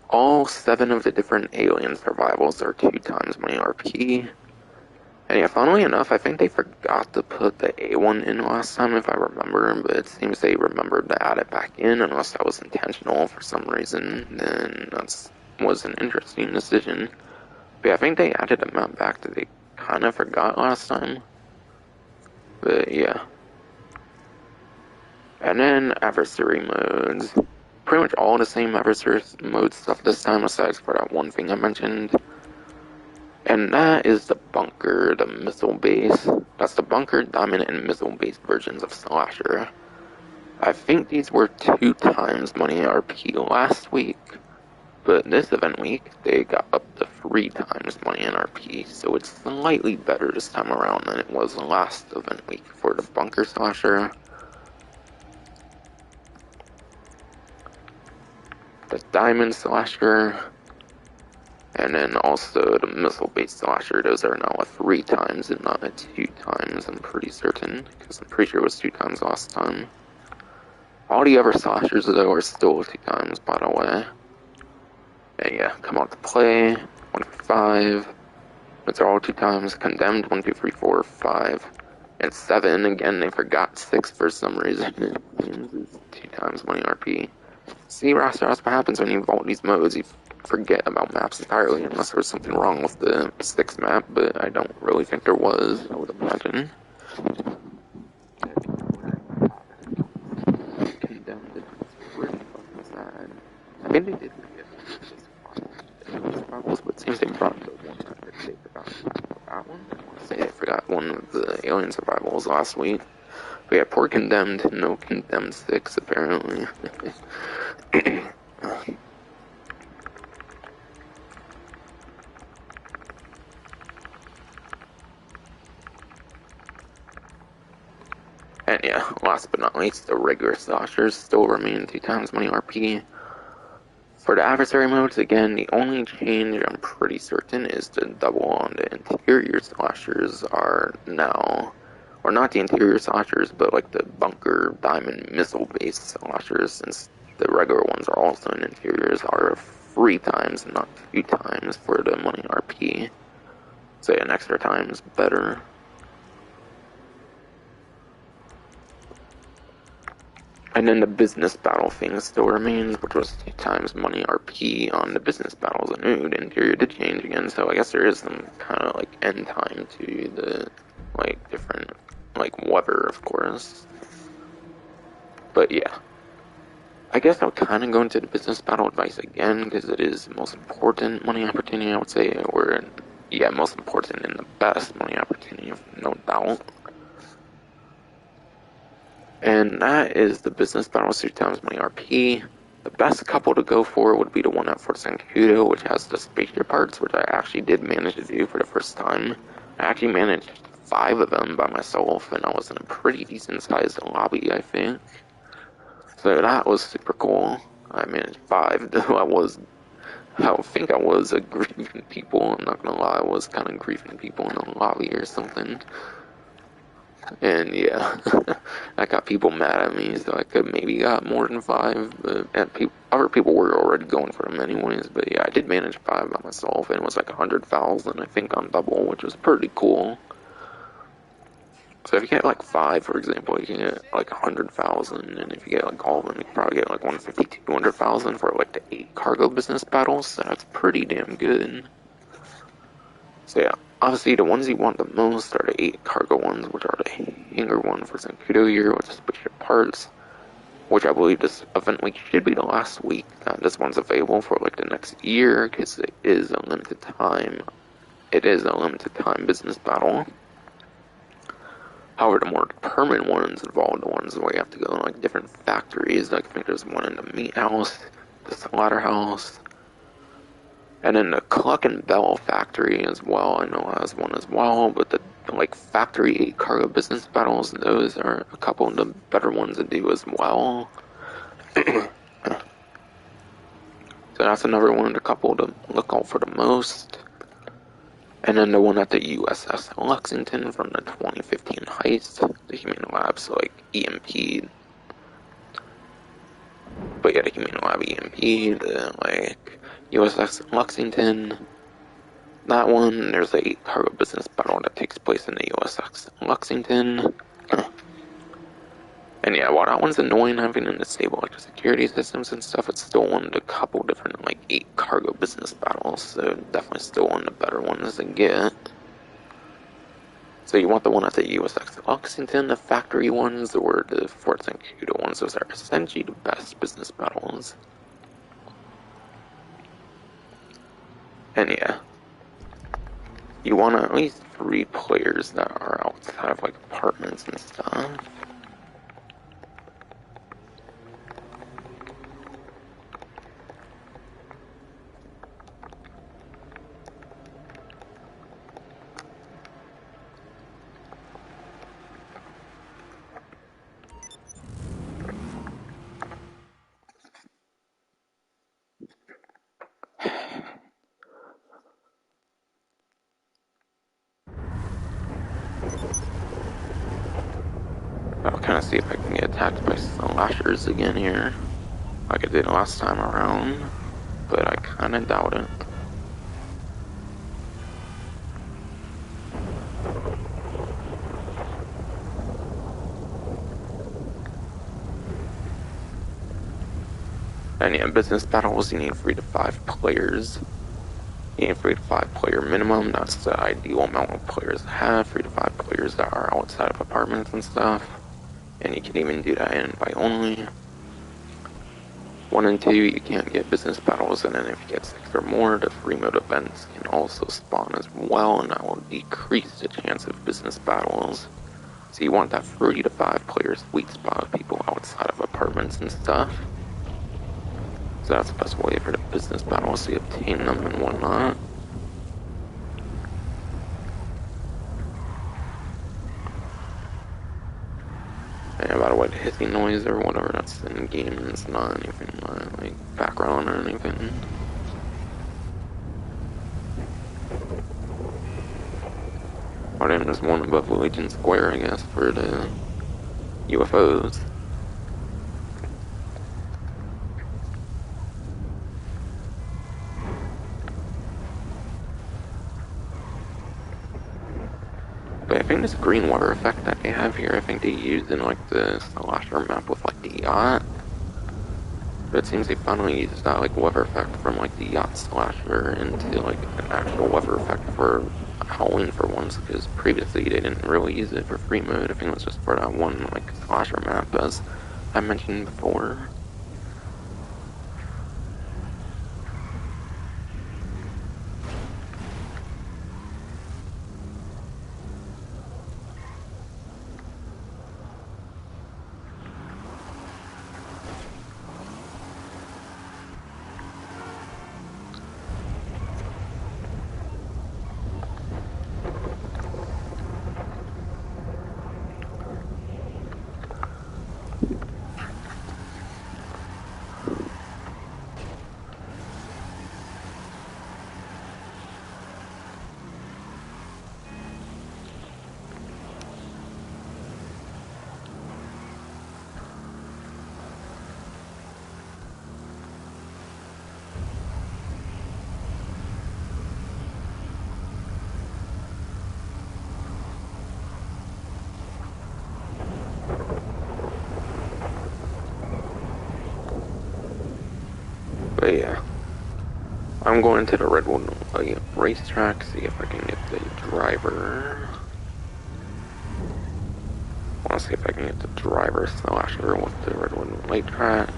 All 7 of the different alien survivals are 2 times money RP. And yeah, funnily enough, I think they forgot to put the A1 in last time, if I remember, but it seems they remembered to add it back in, unless that was intentional for some reason. Then that was an interesting decision. But yeah, I think they added a map back that they kind of forgot last time. But yeah. And then Adversary Modes. Pretty much all the same Adversary Mode stuff this time, aside for that one thing I mentioned. And that is the bunker, the missile base. That's the bunker, dominant, and missile based versions of Slasher. I think these were 2 times money RP last week, but this event week they got up to 3 times money RP, so it's slightly better this time around than it was last event week for the bunker Slasher. The diamond Slasher, and then also the missile-based Slasher, those are now a 3 times and not a 2 times, I'm pretty certain, because I'm pretty sure it was 2 times last time. All the other Slashers, though, are still 2 times, by the way. And yeah, come out to play, 1 for 5, those are all 2 times, condemned, 1, 2, 3, 4, 5, and 7, again, they forgot 6 for some reason. 2 times money RP. See, Roster, that's what happens when you vault these modes. You forget about maps entirely, unless there was something wrong with the 6th map, but I don't really think there was, I would imagine. Condemned it. It's really fucking sad. I think they did forget problems, but it seems they brought the one that they forgot that one. I want to say they forgot one of the alien survivals last week. But yeah, poor condemned, no condemned 6 apparently. And yeah, last but not least, the regular sloshers still remain 2 times money RP. For the adversary modes, again, the only change I'm pretty certain is the double on the interior slashers are now, or not the interior slashers, but like the bunker diamond missile based slashers, since the regular ones are also in interiors, are 3 times and not 2 times for the money RP. So an extra time is better. And then the business battle thing still remains, which was 2 times money RP on the business battles. And ooh, the interior did change again, so I guess there is some kind of like end time to the like different like weather, of course. But yeah, I guess I'll kind of go into the business battle advice again because it is the most important money opportunity, I would say, or yeah, most important and the best money opportunity, no doubt. And that is the business battle 2 times money RP. The best couple to go for would be the one at Fort Sancudo, which has the spaceship parts, which I actually did manage to do for the first time. I actually managed 5 of them by myself, and I was in a pretty decent sized lobby, I think. So that was super cool. I managed 5, though I think I was grieving people. I'm not gonna lie, I was kind of grieving people in the lobby or something. And yeah, I got people mad at me, so I could maybe got more than 5, but other people were already going for them anyways. But yeah, I did manage 5 by myself, and it was like 100,000, I think, on double, which was pretty cool. So if you get like 5, for example, you can get like 100,000, and if you get like all of them, you can probably get like 150, 200,000 for like the 8 cargo business battles. So that's pretty damn good. So yeah, obviously the ones you want the most are the 8 cargo ones, which are the hangar one for Sankudo year, which is spaceship parts, which I believe this event week should be the last week that this one's available for like the next year, because it is a limited time. It is a limited time business battle. However, the more permanent ones involve the ones where you have to go to like different factories. Like I think there's one in the meat house, the slaughterhouse, and then the Cluck and Bell factory as well. I know has one as well, but the like factory cargo business battles, those are a couple of the better ones to do as well. So that's another one, the couple to look out for the most. And then the one at the USS Lexington from the 2015 heist, the Humane Lab, so like EMP. But yeah, the Humane Lab EMP, the like USS Lexington. That one, there's a cargo business battle that takes place in the USS Lexington. And yeah, while that one's annoying having to disable like the security systems and stuff, it's still one of the couple different like 8 cargo business battles, so definitely still one of the better ones to get. So you want the one at the USS Lexington, the factory ones, or the Fort Sancudo ones. Those are essentially the best business battles. And yeah, you want at least 3 players that are outside of like apartments and stuff. I'll kind of see if I can get attacked by slashers again here, like I did last time around, but I kind of doubt it. And yeah, business battles, you need 3 to 5 players. You need 3 to 5 player minimum. That's the ideal amount of players to have. 3 to 5 players that are outside of apartments and stuff. And you can even do that in invite only. 1 and 2, you can't get business battles, and then if you get 6 or more, the free mode events can also spawn as well, and that will decrease the chance of business battles. So you want that 3 to 5 player sweet spot of people outside of apartments and stuff. So that's the best way for the business battles to obtain them and whatnot. And by the way, the hissing noise or whatever that's in game, it's not anything like background or anything. Or then there's one above Legion Square, I guess, for the UFOs. But I think this green water effect that they have here, I think they used in like the slasher map with like the yacht. But it seems they finally used that like weather effect from like the yacht slasher into like an actual weather effect for Halloween for once, because previously they didn't really use it for free mode. I think it was just for that one like slasher map, as I mentioned before. But yeah, I'm going to the Redwood racetrack, see if I can get the driver. I want to see if I can get the driver slasher with the Redwood racetrack.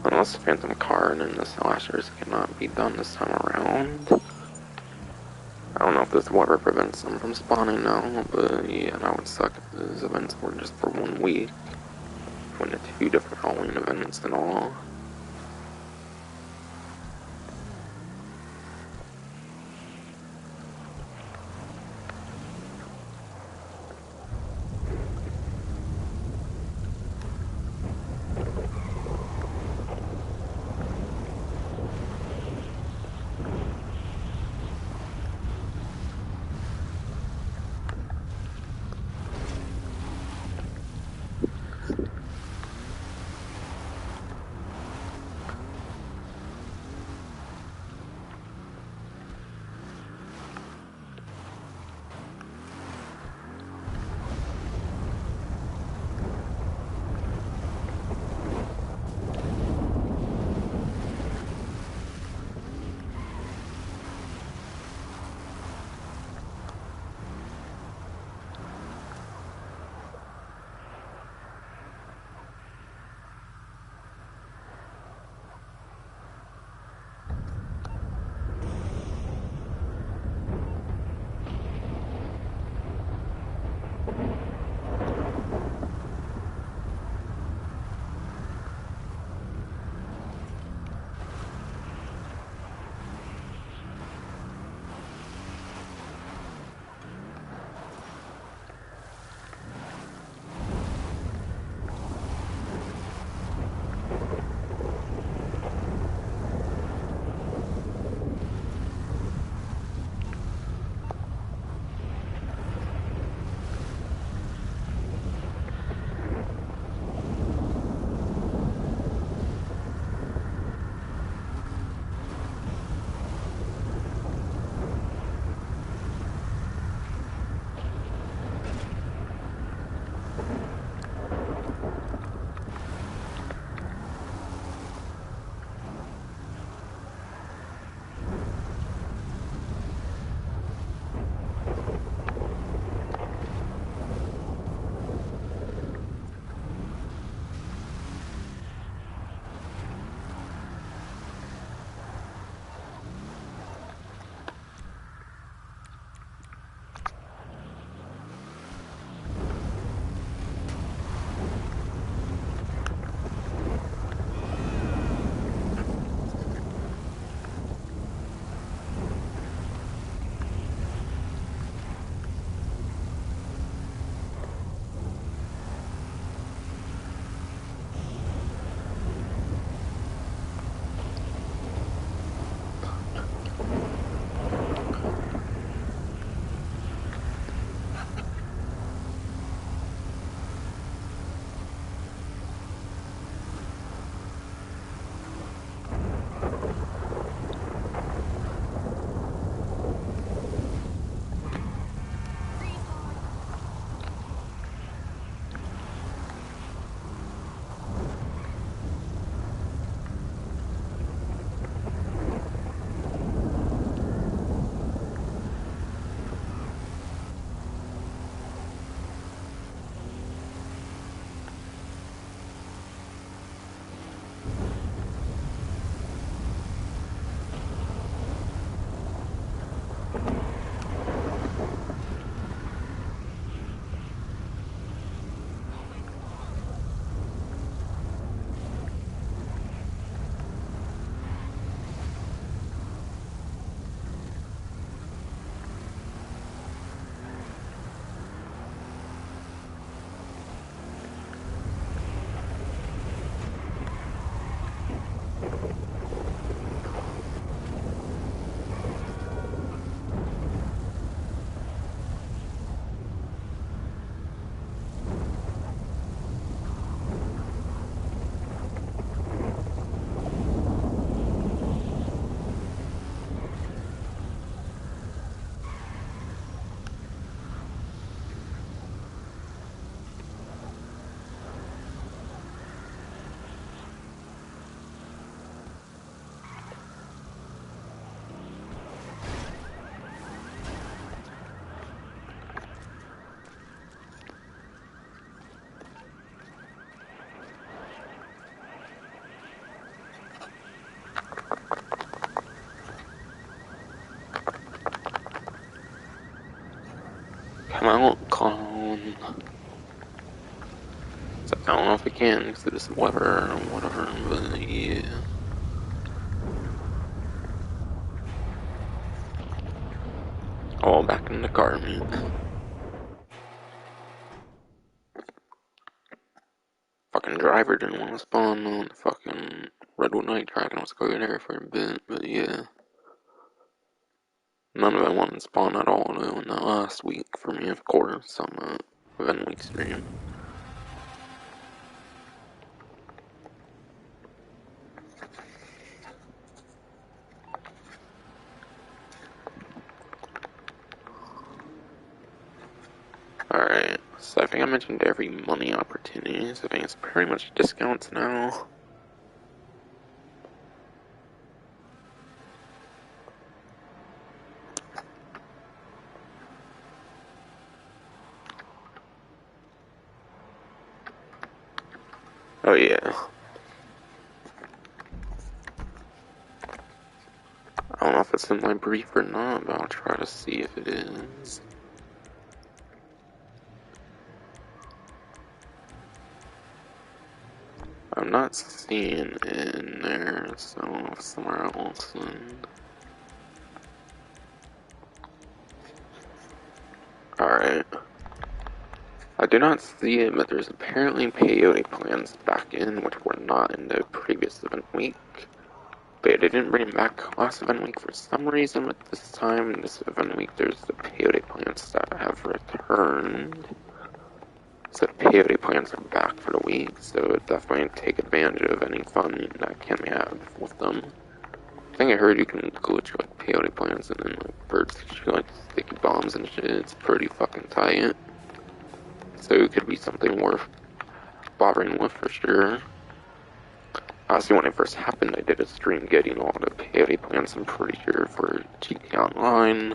Unless the Phantom Card and the slashers cannot be done this time around. I don't know if this weather prevents them from spawning now, but yeah, that would suck if those events were just for 1 week. When the 2 different Halloween events and all. So I don't know if we can because of this weather or whatever, but yeah. All back in the car, man. Fucking driver didn't want to spawn on the fucking Redwood Night track, and I was going there for a bit, but yeah. None of them wanted to spawn at all though in the last week for me, of course, on the event week stream. Alright, so I think I mentioned every money opportunity, so I think it's pretty much discounts now. Oh yeah. I don't know if it's in my brief or not, but I'll try to see if it is. I'm not seeing it in there, so I don't know if it's somewhere else. Alright. I do not see it, but there's apparently peyote plans back in, which were not in the previous event week. But they didn't bring them back last event week for some reason, but this time, this event week, there's the peyote plants that have returned. So the peyote plants are back for the week, so definitely take advantage of any fun that can be had with them. I think I heard you can glitch like peyote plants and then like birds shoot like sticky bombs and shit. It's pretty fucking tight. So it could be something worth bothering with for sure. Honestly, when it first happened, I did a stream getting all the peyote plants, I'm pretty sure, for GTA Online.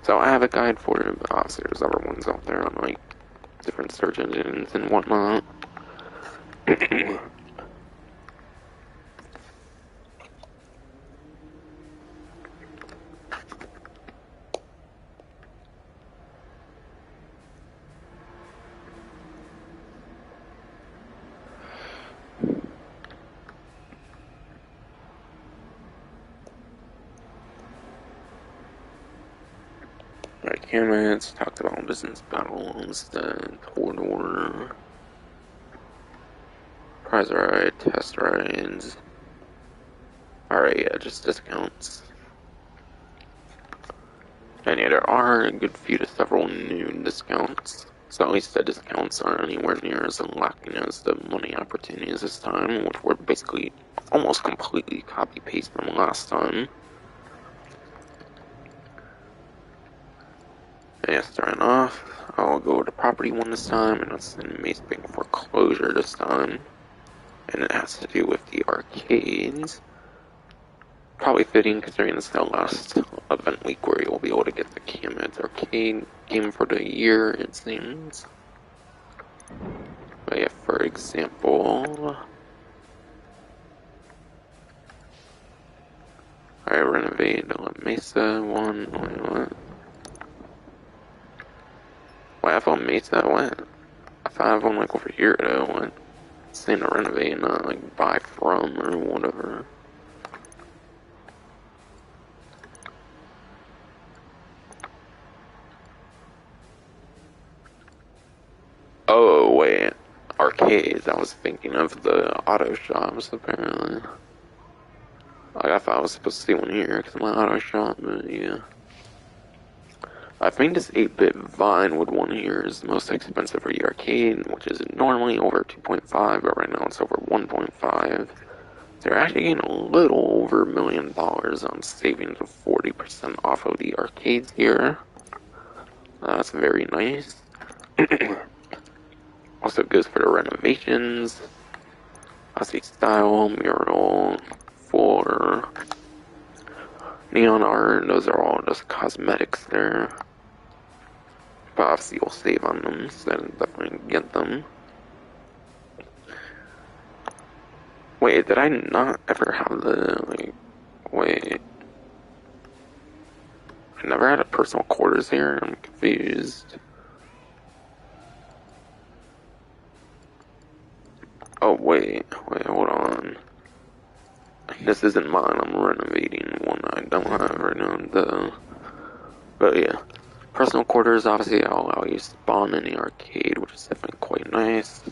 So I have a guide for it, but obviously there's other ones out there on like different search engines and whatnot. Right, Cameron's talked about business battles, the tour order, prize ride, test rides. Alright, yeah, just discounts. And yeah, there are a good few to several new discounts. So at least the discounts aren't anywhere near as lacking as the money opportunities this time, which were basically almost completely copy-paste from last time. And yeah, starting off, I'll go to the property one this time, and it's in Mace Bank foreclosure this time. And it has to do with the arcades. Probably fitting considering it's the last event week where you'll be able to get the Cameron's arcade game for the year, it seems. But yeah, for example, I renovate the La Mesa one. Wait, what? Wait, I thought Mesa, what? I thought I have one like over here though, what? It's saying to renovate, not like buy from or whatever. Oh, wait. Arcades. I was thinking of the auto shops, apparently. Like, I thought I was supposed to see one here, because my auto shop, but yeah. I think this 8-bit Vinewood one here is the most expensive for the arcade, which is normally over 2.5, but right now it's over 1.5. They're actually getting a little over $1 million on savings of 40% off of the arcades here. That's very nice. Also goes for the renovations. Classic style, mural, floor, neon art, those are all just cosmetics there. But obviously you'll save on them, so definitely get them. Wait, did I not ever have the, like, wait. I never had a personal quarters here, I'm confused. wait, hold on. This isn't mine, I'm renovating one I don't have right now, but yeah. Personal quarters, obviously, allow you to spawn in the arcade, which is definitely quite nice.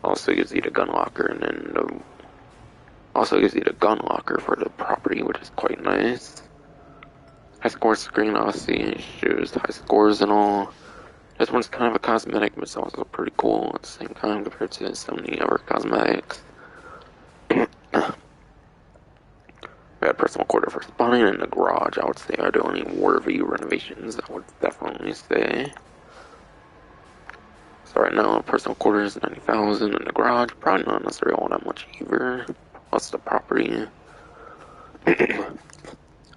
Also gives you the gun locker, and then also gives you the gun locker for the property, which is quite nice. High score screen, obviously, shows high scores and all. This one's kind of a cosmetic, but it's also pretty cool at the same time compared to so many other cosmetics. We had personal quarter for spawning in the garage. I would say are the only worthy renovations, I would definitely say. So right now, personal quarters 90,000 in the garage. Probably not necessarily all that much either. Plus the property. I'd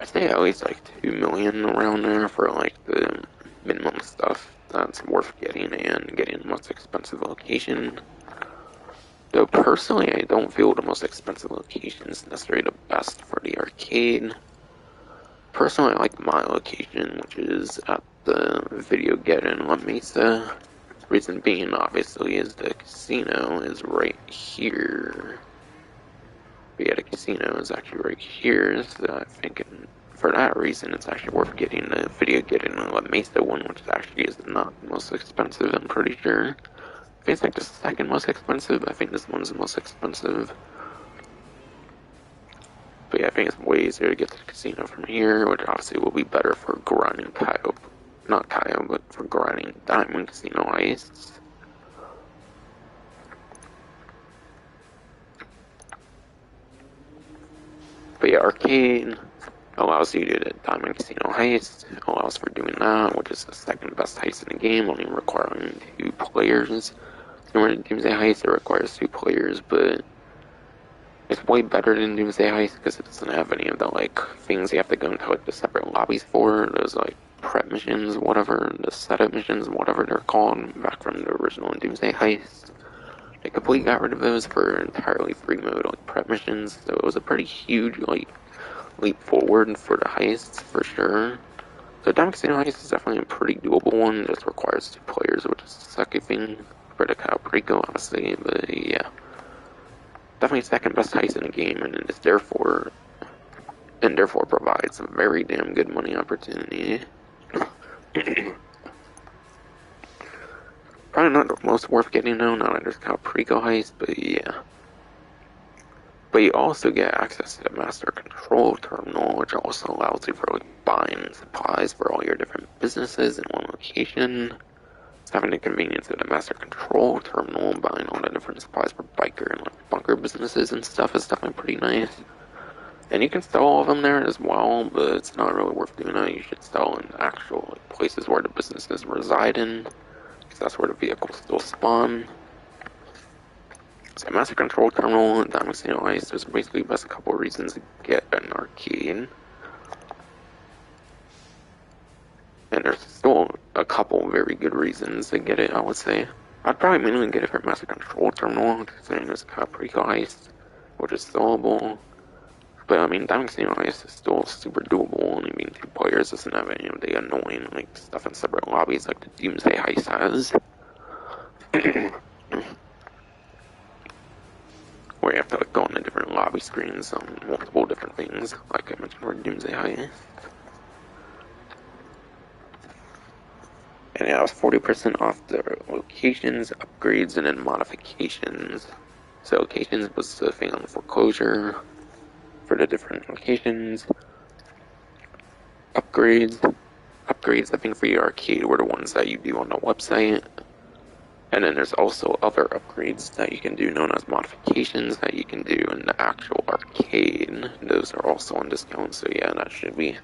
say at least like 2 million around there for like the minimum stuff that's worth getting and getting the most expensive location. Though personally, I don't feel the most expensive location is necessarily the best for the arcade. Personally, I like my location, which is at the Video Get in La Mesa. Reason being, obviously, is the casino is right here. But yeah, the casino is actually right here, so I think for that reason, it's actually worth getting the Video Get in La Mesa one, which actually is not the most expensive, I'm pretty sure. I think it's like the second most expensive. I think this one's the most expensive. But yeah, I think it's way easier to get to the casino from here, which obviously will be better for grinding not Kyle, but for grinding Diamond Casino heists. But yeah, arcade allows you to do the Diamond Casino heist, allows for doing that, which is the second best heist in the game, only requiring 2 players. Similar to Doomsday Heist, it requires 2 players, but it's way better than Doomsday Heist because it doesn't have any of the like things you have to go into like the separate lobbies for. Those like prep missions, whatever, the setup missions, whatever they're called, back from the original Doomsday Heist. They completely got rid of those for entirely free mode like prep missions, so it was a pretty huge like leap forward for the heists for sure. So Diamond Casino Heist is definitely a pretty doable one. It just requires 2 players, which is the sucky thing for the Calprico, honestly. But yeah, definitely second best heist in the game, and it's therefore provides a very damn good money opportunity. Probably not the most worth getting though, not like there's Calprico heist, but yeah. But you also get access to the Master Control Terminal, which also allows you for like buying supplies for all your different businesses in one location. It's having the convenience of the Master Control Terminal, buying all the different supplies for biker and like bunker businesses and stuff is definitely pretty nice. And you can sell all of them there as well, but it's not really worth doing that. You should sell in actual like, places where the businesses reside in, because that's where the vehicles still spawn. So Master Control Terminal and Diamond Casino Heist, there's basically best a couple of reasons to get an arcade. And there's still a couple very good reasons to get it, I would say. I'd probably mainly get it for Master Control Terminal, considering there's Caprico Heist, which is sellable. But I mean, Diamond Casino Heist is still super doable, only being 2 players doesn't have any of the annoying like stuff in separate lobbies like the Doomsday Heist has. Where you have to like, go on the different lobby screens on multiple different things, like I mentioned for Doomsday Heist. And yeah, it was 40% off the locations, upgrades, and then modifications. So locations was the thing on foreclosure for the different locations. Upgrades I think for your arcade were the ones that you do on the website. And then there's also other upgrades that you can do known as modifications that you can do in the actual arcade. Those are also on discount, so yeah, that should be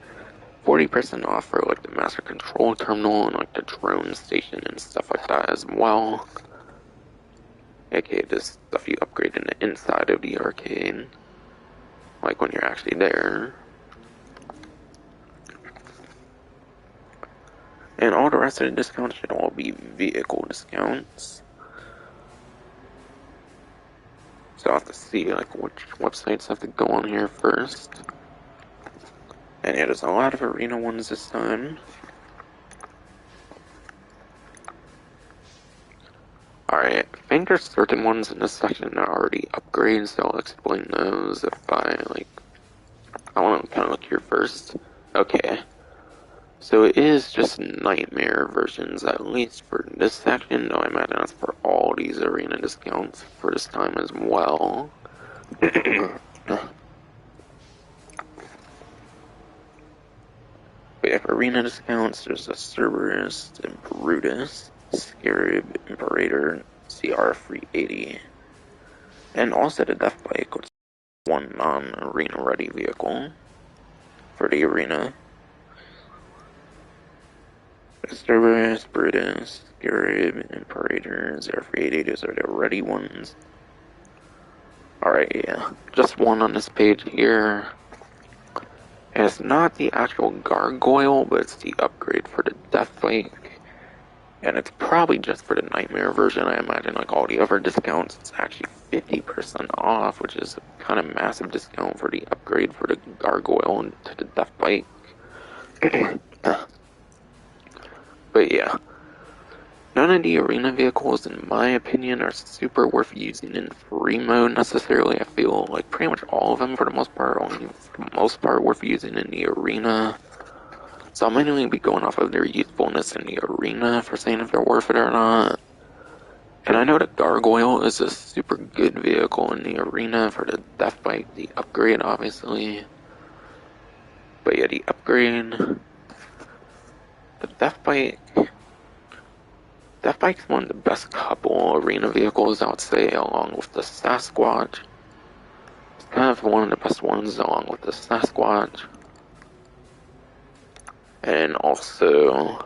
40% off for like the Master Control Terminal and like the drone station and stuff like that as well. AKA this stuff you upgrade in the inside of the arcade, like when you're actually there. And all the rest of the discounts should all be vehicle discounts. So I'll have to see like which websites have to go on here first. And yeah, there's a lot of arena ones this time. Alright, think there's certain ones in this section that are already upgrades, so I'll explain those if I want to kind of look here first. Okay. So it is just nightmare versions, at least for this section, though I imagine that's for all these arena discounts for this time as well. We have arena discounts, there's a Cerberus, Brutus, Scarab, Imperator, CR 380, and also the Death Bike, which is one non-arena ready vehicle for the arena. Cerberus, Brutus, Scarab, Imperator, CR 380, those are the ready ones. Alright, yeah, just one on this page here. And it's not the actual gargoyle, but it's the upgrade for the Death Bike. And it's probably just for the Nightmare version, I imagine, like all the other discounts. It's actually 50% off, which is a kind of massive discount for the upgrade for the gargoyle to the Death Bike. But yeah. None of the arena vehicles, in my opinion, are super worth using in free mode necessarily. I feel like pretty much all of them, for the most part, only for the most part worth using in the arena. So I might only be going off of their usefulness in the arena for saying if they're worth it or not. And I know the Gargoyle is a super good vehicle in the arena for the Death Bike, the upgrade, obviously. But yeah, the upgrade, the Death Bike's one of the best couple arena vehicles, I would say, along with the Sasquatch. It's kind of one of the best ones, along with the Sasquatch. And also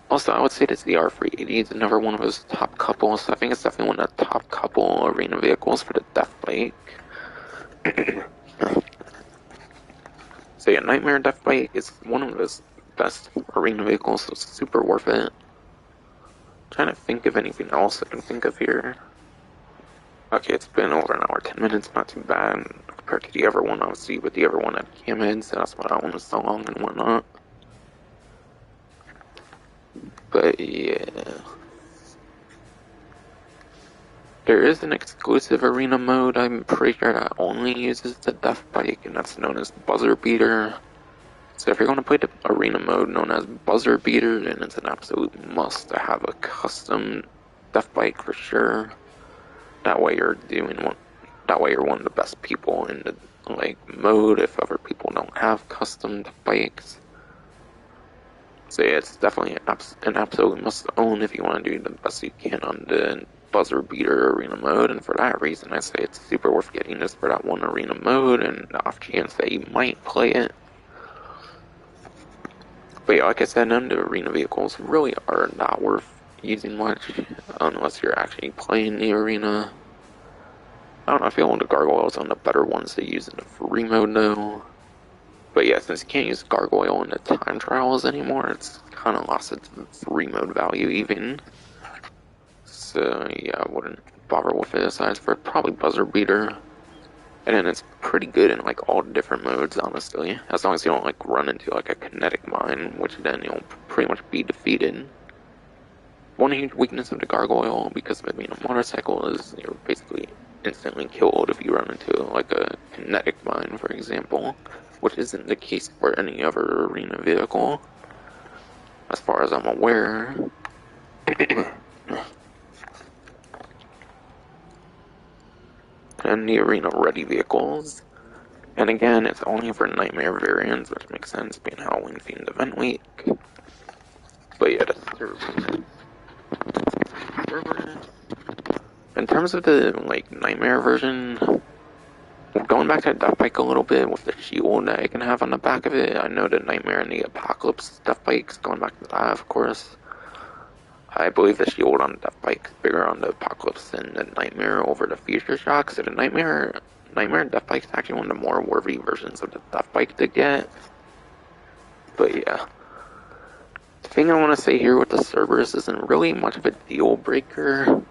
I would say the CR380 is another one of those top couples. So I think it's definitely one of the top couple arena vehicles for the Death Bike. So yeah, Nightmare Death Bike is one of those best arena vehicles, so it's super worth it. Trying to think of anything else I can think of here. Okay, it's been over an hour, 10 minutes, not too bad compared to the other one, obviously, but the other one had cam in, so that's why that one was so long and whatnot. But yeah. There is an exclusive arena mode, I'm pretty sure that only uses the Death Bike, and that's known as Buzzer Beater. So if you're going to play the arena mode known as Buzzer Beater, then it's an absolute must to have a custom Death Bike for sure. That way you're one of the best people in the mode if other people don't have custom Death Bikes. So yeah, it's definitely an absolute must own if you want to do the best you can on the Buzzer Beater arena mode, and for that reason I say it's super worth getting this for that one arena mode, and the off chance that you might play it. But yeah, like I said, none of the arena vehicles really are not worth using much, unless you're actually playing the arena. I don't know, I feel the Gargoyle's on the better ones to use in the free mode though. But yeah, since you can't use Gargoyle in the time trials anymore, it's kind of lost its free mode value even. So yeah, I wouldn't bother with it aside for probably Buzzer Beater. And then it's pretty good in all different modes, honestly. As long as you don't run into a kinetic mine, which then you'll pretty much be defeated. One huge weakness of the Gargoyle, because of it being a motorcycle, is you're basically instantly killed if you run into a kinetic mine, for example, which isn't the case for any other arena vehicle, as far as I'm aware. And the arena ready vehicles. And again, it's only for nightmare variants, which makes sense being Halloween themed event week. But yeah, the Cerberus. In terms of the nightmare version, going back to the Death Bike a little bit with the shield that you can have on the back of it, I know the Nightmare and the Apocalypse Death Bikes, going back to that, of course. I believe the shield on the Death Bike is bigger on the Apocalypse than the Nightmare over the Future Shock, so the Nightmare Death Bike is actually one of the more worthy versions of the Death Bike to get. But yeah. The thing I want to say here with the Cerberus isn't really much of a deal breaker,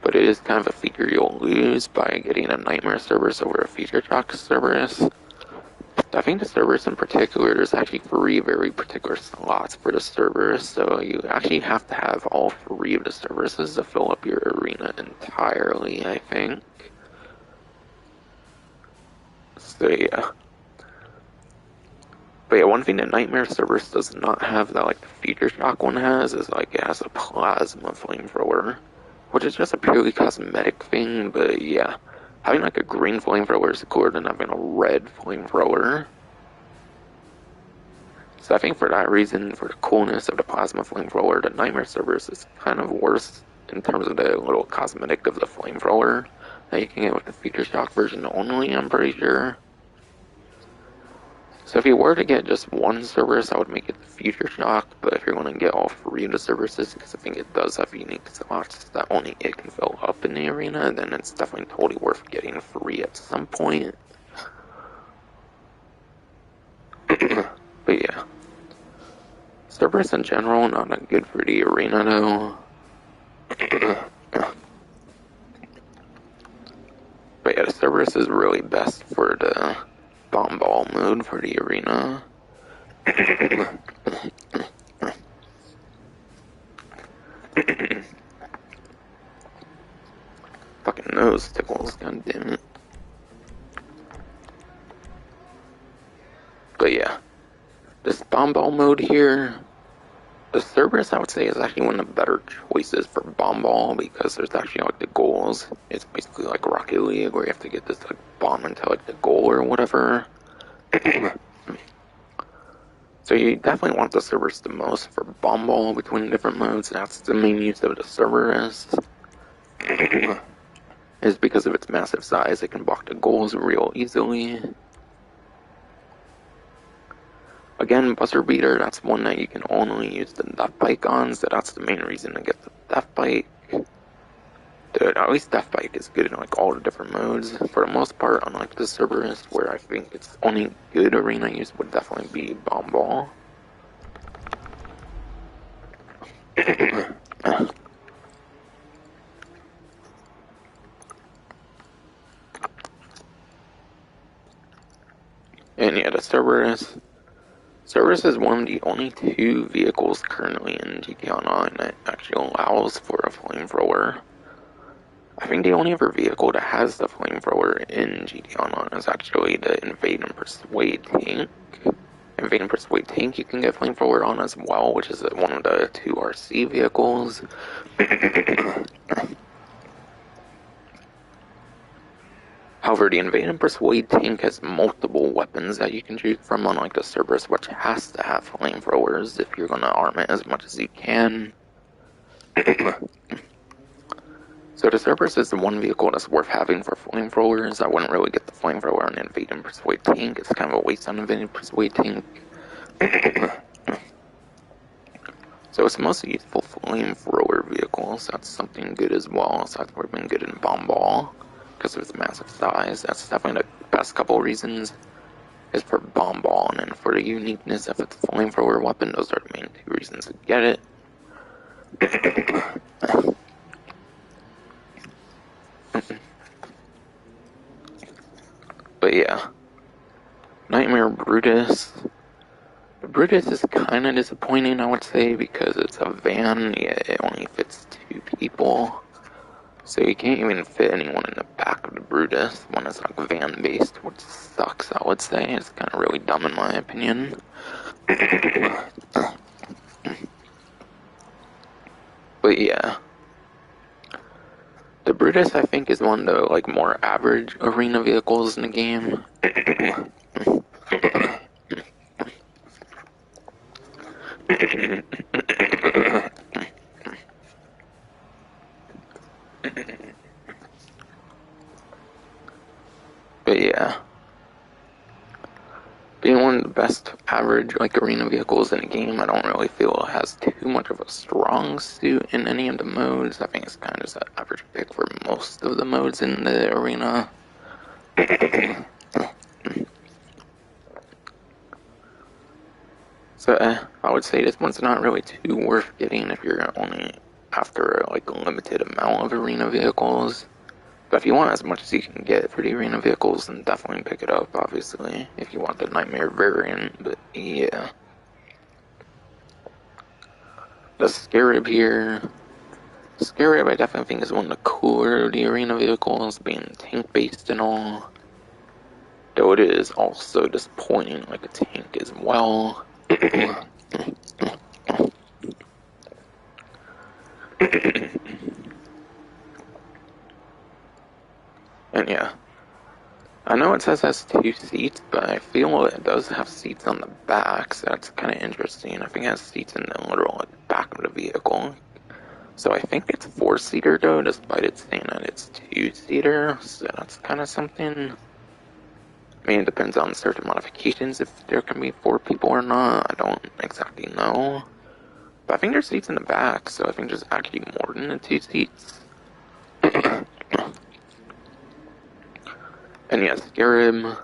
but it is kind of a feature you'll lose by getting a Nightmare Cerberus over a Future Shock Cerberus. I think the Cerberus in particular, there's actually 3 very particular slots for the Cerberus, so you actually have to have all 3 of the Cerberuses to fill up your arena entirely, I think. So yeah. But yeah, one thing that Nightmare Cerberus does not have that like the Future Shock one has is like it has a plasma flamethrower, which is just a purely cosmetic thing, but yeah. Having like a green flamethrower is cooler than having a red flamethrower. So I think for that reason, for the coolness of the plasma flamethrower, the Nightmare Cerberus is kind of worse in terms of the little cosmetic of the flamethrower that you can get with the Future Shock version only, I'm pretty sure. So if you were to get just one Cerberus, I would make it the Future Shock, but if you're going to get all 3 of the Cerberuses, because I think it does have unique slots that only it can fill up in the arena, then it's definitely totally worth getting 3 at some point. But yeah. Cerberus in general, not that good for the arena though. But yeah, the Cerberus is really best for the bomb ball mode for the arena. Fucking nose tickles, god damn it. But yeah, this bomb ball mode here, the Cerberus I would say is actually one of the better choices for bomb ball because there's actually like the goals. It's basically like Rocket League where you have to get this like bomb into like the goal or whatever. So you definitely want the Cerberus the most for bomb ball between different modes. That's the main use of the Cerberus. Is because of its massive size, it can block the goals real easily. Again, Buzzer Beater, that's one that you can only use the Death Bike on, so that's the main reason to get the Death Bike. Dude, at least Death Bike is good in like all the different modes. For the most part, unlike the Cerberus, where I think its only good arena use would definitely be Bomb Ball. And yeah, the Cerberus. Cerberus is one of the only 2 vehicles currently in GTA Online that actually allows for a flamethrower. I think the only other vehicle that has the flamethrower in GTA Online is actually the Invade and Persuade tank. Invade and Persuade tank you can get flamethrower on as well, which is one of the 2 RC vehicles. However, the Invade and Persuade tank has multiple weapons that you can choose from, unlike the Cerberus, which has to have flamethrowers if you're going to arm it as much as you can. So the Cerberus is the one vehicle that's worth having for flamethrowers. I wouldn't really get the flamethrower on the Invade and Persuade tank. It's kind of a waste on the Invade and Persuade tank. So it's the most useful flamethrower vehicle, so that's something good as well. So that's been good in Bomb Ball because of its massive size. That's definitely the best couple reasons is for Bomb Ball, and then for the uniqueness of its flamethrower weapon, those are the main 2 reasons to get it. But yeah, Nightmare Brutus. Brutus is kind of disappointing, I would say, because it's a van, yet it only fits 2 people. So you can't even fit anyone in the back of the Brutus. One is like van-based, which sucks, I would say. It's kind of really dumb in my opinion. But yeah. The Brutus, I think, is one of the like more average arena vehicles in the game. But yeah, being one of the best average like arena vehicles in the game, I don't really feel it has too much of a strong suit in any of the modes. I think it's kind of just an average pick for most of the modes in the arena. So I would say this one's not really too worth getting if you're only after like a limited amount of arena vehicles. But if you want as much as you can get for the arena vehicles, then definitely pick it up, obviously, if you want the Nightmare variant, but yeah. The Scarab here. Scarab I definitely think is one of the cooler of the arena vehicles, being tank-based and all. Though it is also disappointing like a tank as well. And yeah, I know it says it has 2 seats, but I feel it does have seats on the back, so that's kind of interesting. I think it has seats in the literal back of the vehicle. So I think it's 4-seater though, despite it saying that it's 2-seater, so that's kind of something. I mean, it depends on certain modifications if there can be 4 people or not, I don't exactly know. But I think there's seats in the back, so I think there's actually more than the 2 seats. And yeah, Scarab.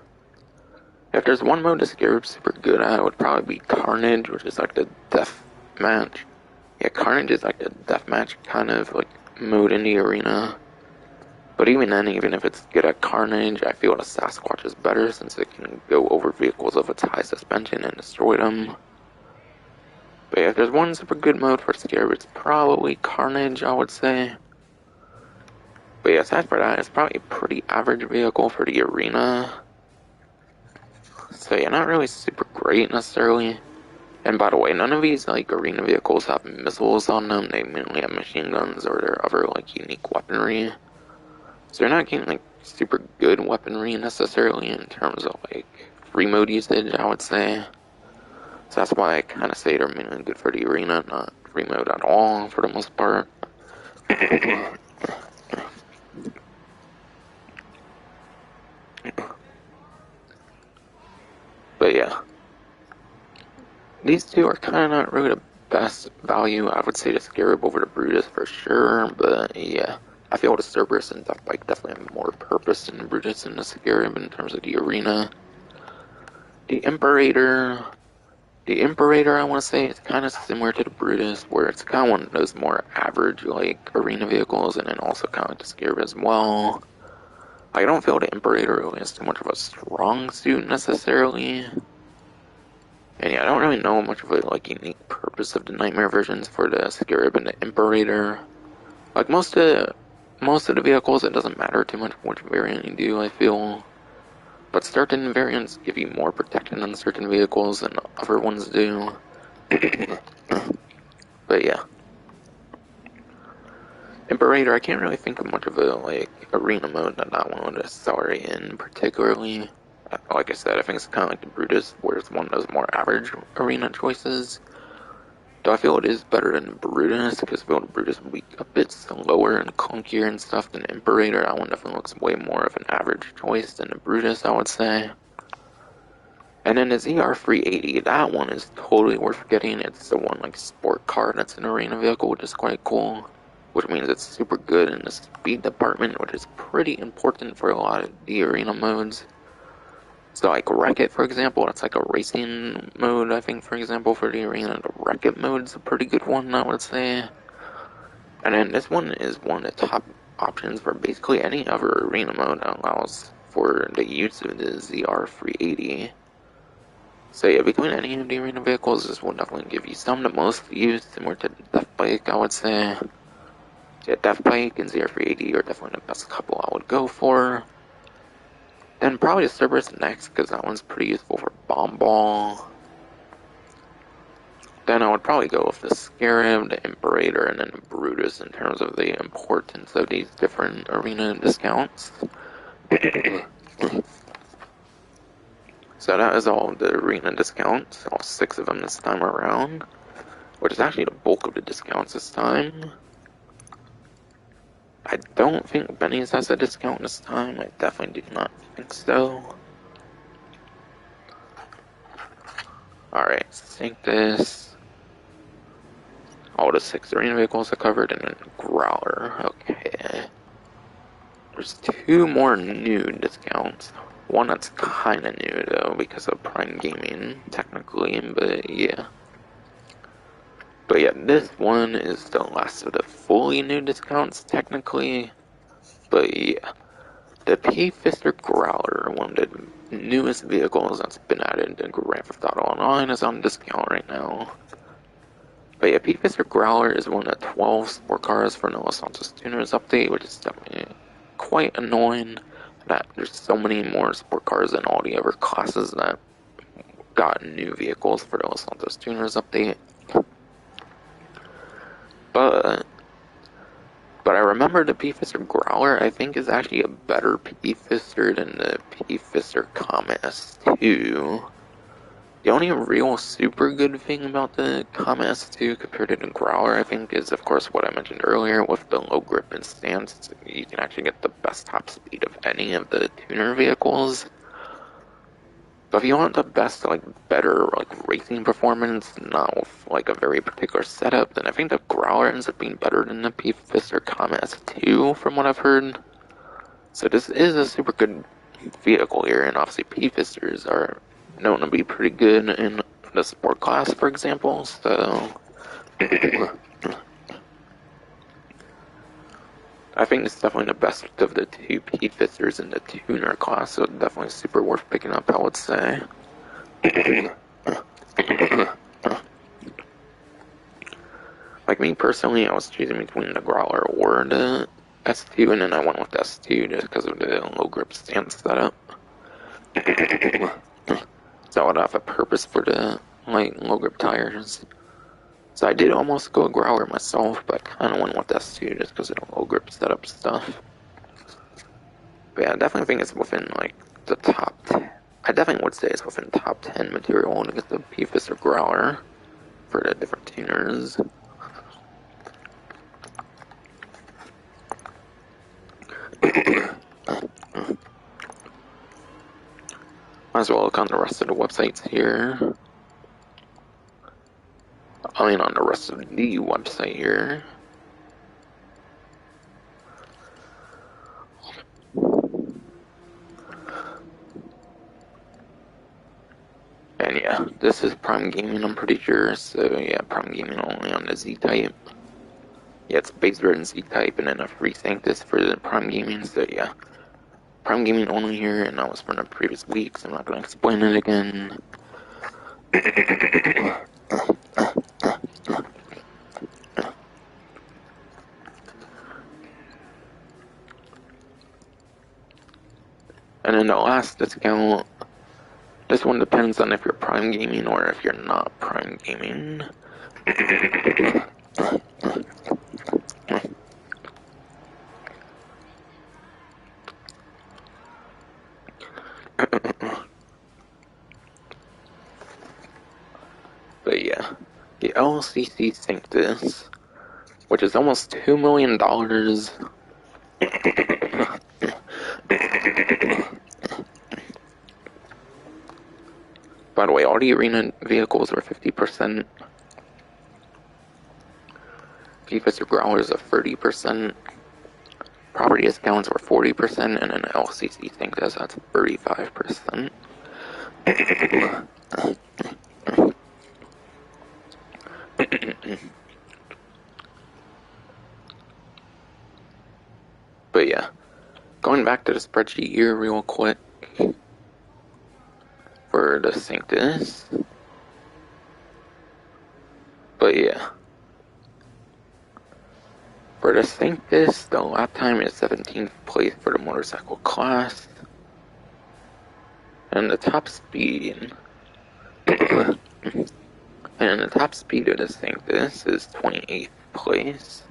If there's one mode that Scarab's super good at, it would probably be Carnage, which is like the death match. Yeah, Carnage is like the deathmatch kind of like mode in the arena. But even then, even if it's good at Carnage, I feel the Sasquatch is better since it can go over vehicles of its high suspension and destroy them. But yeah, if there's one super good mode for Scarab, it's probably Carnage, I would say. But yeah, aside for that, it's probably a pretty average vehicle for the arena. So yeah, not really super great necessarily. And by the way, none of these like arena vehicles have missiles on them. They mainly have machine guns or their other like unique weaponry. So you're not getting like super good weaponry necessarily in terms of like free mode usage, I would say. So that's why I kind of say they're mainly good for the arena, not free mode at all for the most part. But yeah, these two are kind of not really the best value. I would say the Scarab over the Brutus for sure, but yeah. I feel the Cerberus and Death Bike definitely have more purpose than the Brutus and the Scarab in terms of the arena. The Imperator, I want to say, is kind of similar to the Brutus, where it's kind of one of those more average, like, arena vehicles, and then also kind of like the Scarab as well. I don't feel the Imperator really has too much of a strong suit, necessarily. And yeah, I don't really know much of a, like, unique purpose of the Nightmare versions for the Scarab and the Imperator. Like, most of the vehicles, it doesn't matter too much which variant you do, I feel. But certain variants give you more protection on certain vehicles than other ones do. But yeah. Imperator, I can't really think of much of a, like, arena mode that one would accelerate in particularly. Like I said, I think it's kind of like the Brutus, where it's one of those more average arena choices. Though I feel it is better than Brutus, because I feel the Brutus would be a bit slower and clunkier and stuff than Imperator. That one definitely looks way more of an average choice than the Brutus, I would say. And then the ZR380, that one is totally worth getting. It's the one like sport car that's an arena vehicle, which is quite cool. Which means it's super good in the speed department, which is pretty important for a lot of the arena modes. So like Wreck-It, for example, that's like a racing mode, I think, for example, for the arena. The Wreck-It mode's a pretty good one, I would say. And then this one is one of the top options for basically any other arena mode that allows for the use of the ZR380. So yeah, between any of the arena vehicles, this will definitely give you some the most use, similar to Death Bike, I would say. Yeah, Death Bike and ZR380 are definitely the best couple I would go for. Then probably the Cerberus next, because that one's pretty useful for Bomb Ball. Then I would probably go with the Scarab, the Imperator, and then the Brutus in terms of the importance of these different arena discounts. So that is all the arena discounts, all 6 of them this time around, which is actually the bulk of the discounts this time. I don't think Benny's has a discount this time. I definitely do not think so. Alright, sync this. All the 6 arena vehicles are covered, and then Growler. Okay. There's 2 more new discounts. One that's kinda new though, because of Prime Gaming, technically, but yeah. But yeah, this one is the last of the fully new discounts, technically. But yeah, the P-Fister Growler, one of the newest vehicles that's been added to Grand Theft Auto Online, is on discount right now. But yeah, P-Fister Growler is one of the 12 sport cars for the Santos Tuners update, which is definitely quite annoying that there's so many more sport cars than all the other classes that got new vehicles for the Santos Tuners update. But I remember the P-Fister Growler, I think, is actually a better P-Fister than the P-Fister Comet S2. The only real super good thing about the Comet S2 compared to the Growler, I think, is of course what I mentioned earlier with the low grip and stance. You can actually get the best top speed of any of the tuner vehicles. But if you want the best, better, racing performance, not with, a very particular setup, then I think the Growler ends up being better than the P-Fister Comet S2, from what I've heard. So this is a super good vehicle here, and obviously P-Fisters are known to be pretty good in the sport class, for example, so I think it's definitely the best of the two P-Fisters in the tuner class, so definitely super worth picking up, I would say. Like me personally, I was choosing between the Growler or the S2, and then I went with the S2 just because of the low grip stance setup. So I would have a purpose for the low grip tires. So I did almost go Growler myself, but I kind of went with S2 just because of the low grip setup stuff. But yeah, I definitely think it's within the top 10. I definitely would say it's within top 10 material to get the P-Fister Growler for the different tuners. Might as well look on the rest of the websites here. I mean, on the rest of the website here. And yeah, this is Prime Gaming, I'm pretty sure. So yeah, Prime Gaming only on the Z-Type. Yeah, it's base version Z-Type and then a free Santos for the Prime Gaming. So yeah, Prime Gaming only here, and that was from the previous week, so I'm not going to explain it again. And then the last discount, this one depends on if you're Prime Gaming or if you're not Prime Gaming. But yeah, the LCC Santos, which is almost $2 million. By the way, all the arena vehicles are 50%. P-Fister Growlers are 30%. Property discounts are 40%, and then LCC Santos that's 35%. But yeah, going back to the spreadsheet here real quick for the Santos. But yeah, for the Santos, the lap time is 17th place for the motorcycle class, and the top speed. And the top speed of the Santos is 28th place.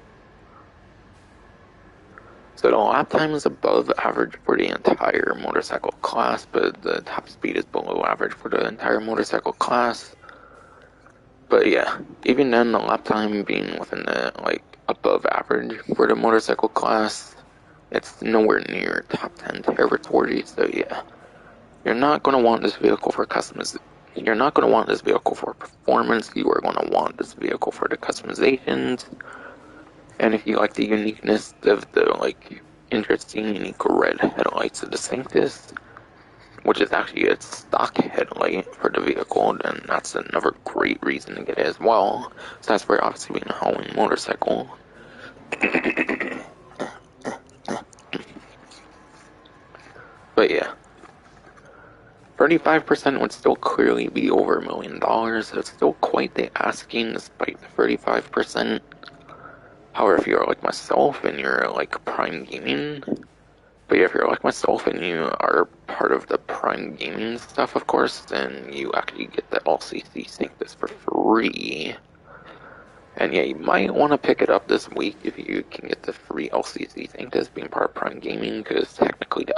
So the lap time is above average for the entire motorcycle class, but the top speed is below average for the entire motorcycle class. But yeah, even then, the lap time being within the above average for the motorcycle class, it's nowhere near top 10 territory. So yeah, you're not going to want this vehicle for customization. You're not going to want this vehicle for performance. You are going to want this vehicle for the customizations. And if you like the uniqueness of the interesting, unique red headlights of the Santos, which is actually its stock headlight for the vehicle, then that's another great reason to get it as well. So that's for obviously being a Halloween motorcycle. But yeah, 35% would still clearly be over $1 million, so it's still quite the asking despite the 35%. However, if you're like myself and you're like Prime Gaming, but yeah, if you're like myself and you are part of the Prime Gaming stuff, of course, then you actually get the LCC Sanctus for free. And yeah, you might want to pick it up this week if you can get the free LCC Sanctus being part of Prime Gaming, because technically the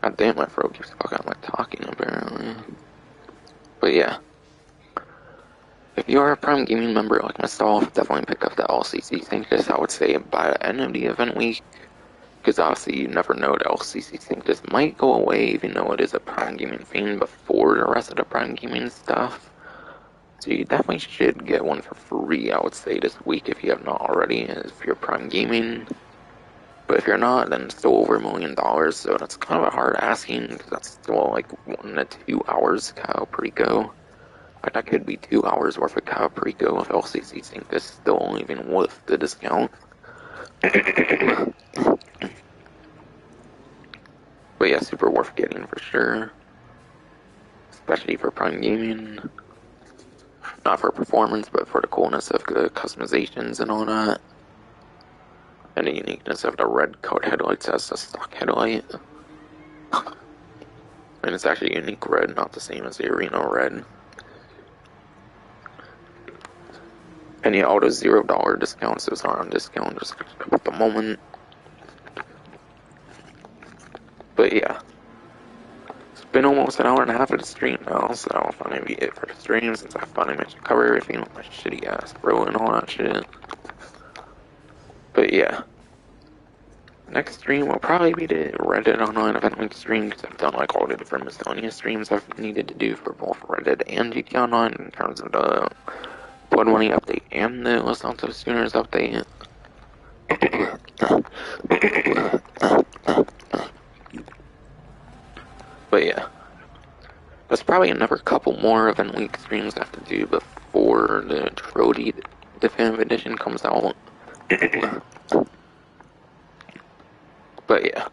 God damn, my throat keeps fucking like talking apparently. But yeah, if you are a Prime Gaming member like myself, definitely pick up the LCC Sanctus, I would say, by the end of the event week. Because obviously you never know, the LCC Sanctus might go away even though it is a Prime Gaming theme before the rest of the Prime Gaming stuff. So you definitely should get one for free, I would say, this week if you have not already, if you're Prime Gaming. But if you're not, then it's still over $1 million, so that's kind of a hard asking, because that's still like 1 to 2 hours Cow Perico. Like, that could be 2 hours worth of Cow Perico if LCC Sanctus still even with the discount. But yeah, super worth getting for sure. Especially for Prime Gaming. Not for performance, but for the coolness of the customizations and all that. And the uniqueness of the red code headlights as a stock headlight. And it's actually unique red, not the same as the Arena red. And yeah, all those $0 discounts, those are on discount just at the moment. But yeah. It's been almost an hour and a half of the stream now, so that'll finally be it for the stream since I finally managed to cover everything with my shitty ass bro and all that shit. But yeah. Next stream will probably be the Reddit Online Event Week stream, because I've done like all the different miscellaneous streams I've needed to do for both Reddit and GTA Online in terms of the Blood Money update and the Los Santos Tuners update. But yeah, there's probably another couple more Event Week streams I have to do before the Trody Definitive Edition comes out. But yeah,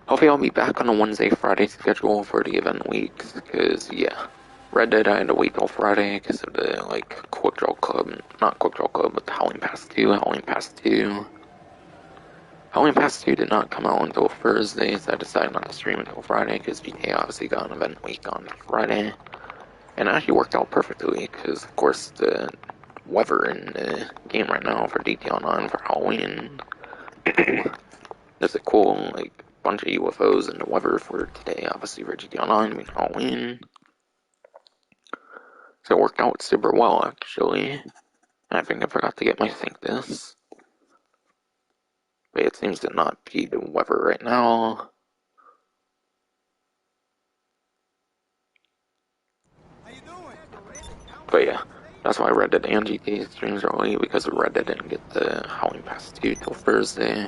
hopefully I'll be back on a Wednesday-Friday schedule for the event weeks, because yeah, Red Dead I had to wait till Friday because of the like Quick Draw Club, not Quick Draw Club, but the Howling Pass 2, Howling Pass 2. Howling Pass 2 did not come out until Thursday, so I decided not to stream until Friday because GTA obviously got an event week on Friday. And it actually worked out perfectly because, of course, the weather in the game right now for GTA Online for Halloween, there's a cool, like, bunch of UFOs in the weather for today, obviously for GTA Online being Halloween. So it worked out super well, actually. I think I forgot to get my Sanctus. But it seems to not be the weather right now. But yeah, that's why Red Dead and GTA streams early, because Red Dead didn't get the Howling Pass 2 till Thursday.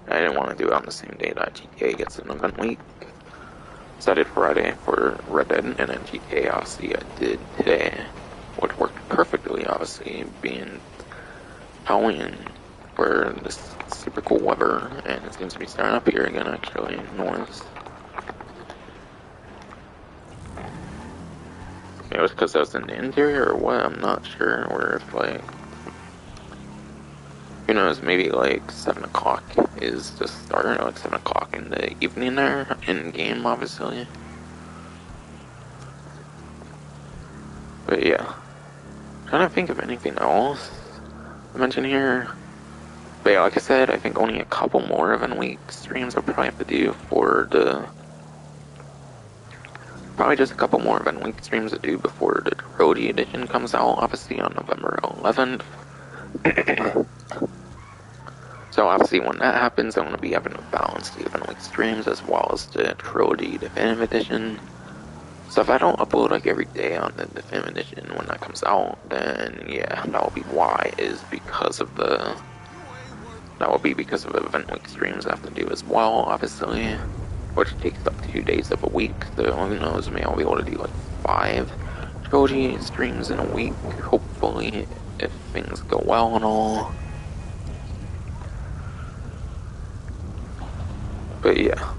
I didn't want to do it on the same day that GTA gets an event week. So I did Friday for Red Dead, and then GTA obviously I did today, which worked perfectly, obviously, being Halloween for this super cool weather, and it seems to be starting up here again, actually, north. It was because I was in the interior or what, I'm not sure, or if like, who knows, maybe like 7 o'clock is the start, like 7 o'clock in the evening there, in game obviously. But yeah, trying to think of anything else to mention here. But yeah, like I said, I think only a couple more event week streams I'll probably have to do for the... Probably just a couple more event week streams to do before the Trody edition comes out, obviously on November 11th. So obviously when that happens, I'm going to be having to balance the event week streams as well as the Trody Definitive Edition. So if I don't upload like every day on the Definitive Edition when that comes out, then yeah, that will be why, is because of the... That will be because of event week streams I have to do as well, obviously. Which takes up 2 days of a week, so who knows, maybe I'll be able to do like 5. trilogy streams in a week, hopefully, if things go well and all. But yeah.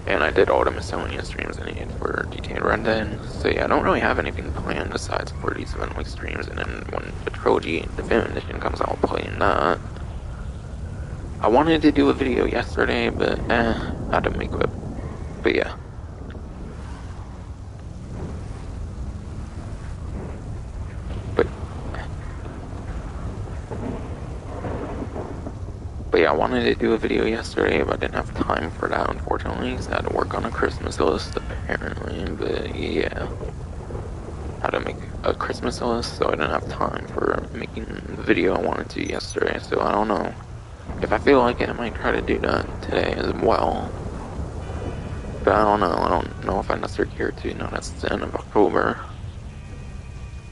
And I did all the miscellaneous streams I needed for Detained Red Dead. So yeah, I don't really have anything planned besides for these event week streams, and then when the trilogy Definitive Edition comes out, I'll play that. I wanted to do a video yesterday, but I had to make it. But yeah. But yeah, I wanted to do a video yesterday, but I didn't have time for that, unfortunately, because I had to work on a Christmas list, apparently. But yeah, I had to make a Christmas list, so I didn't have time for making the video I wanted to yesterday. So I don't know. If I feel like it, I might try to do that today as well. But I don't know. I don't know if I necessarily care to. No, that's the end of October.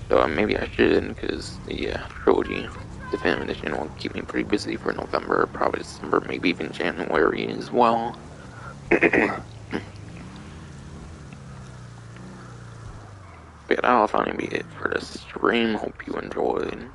So maybe I shouldn't, because the trilogy Definitive Edition will keep me pretty busy for November, probably December, maybe even January as well. But that'll finally be it for this stream. Hope you enjoyed.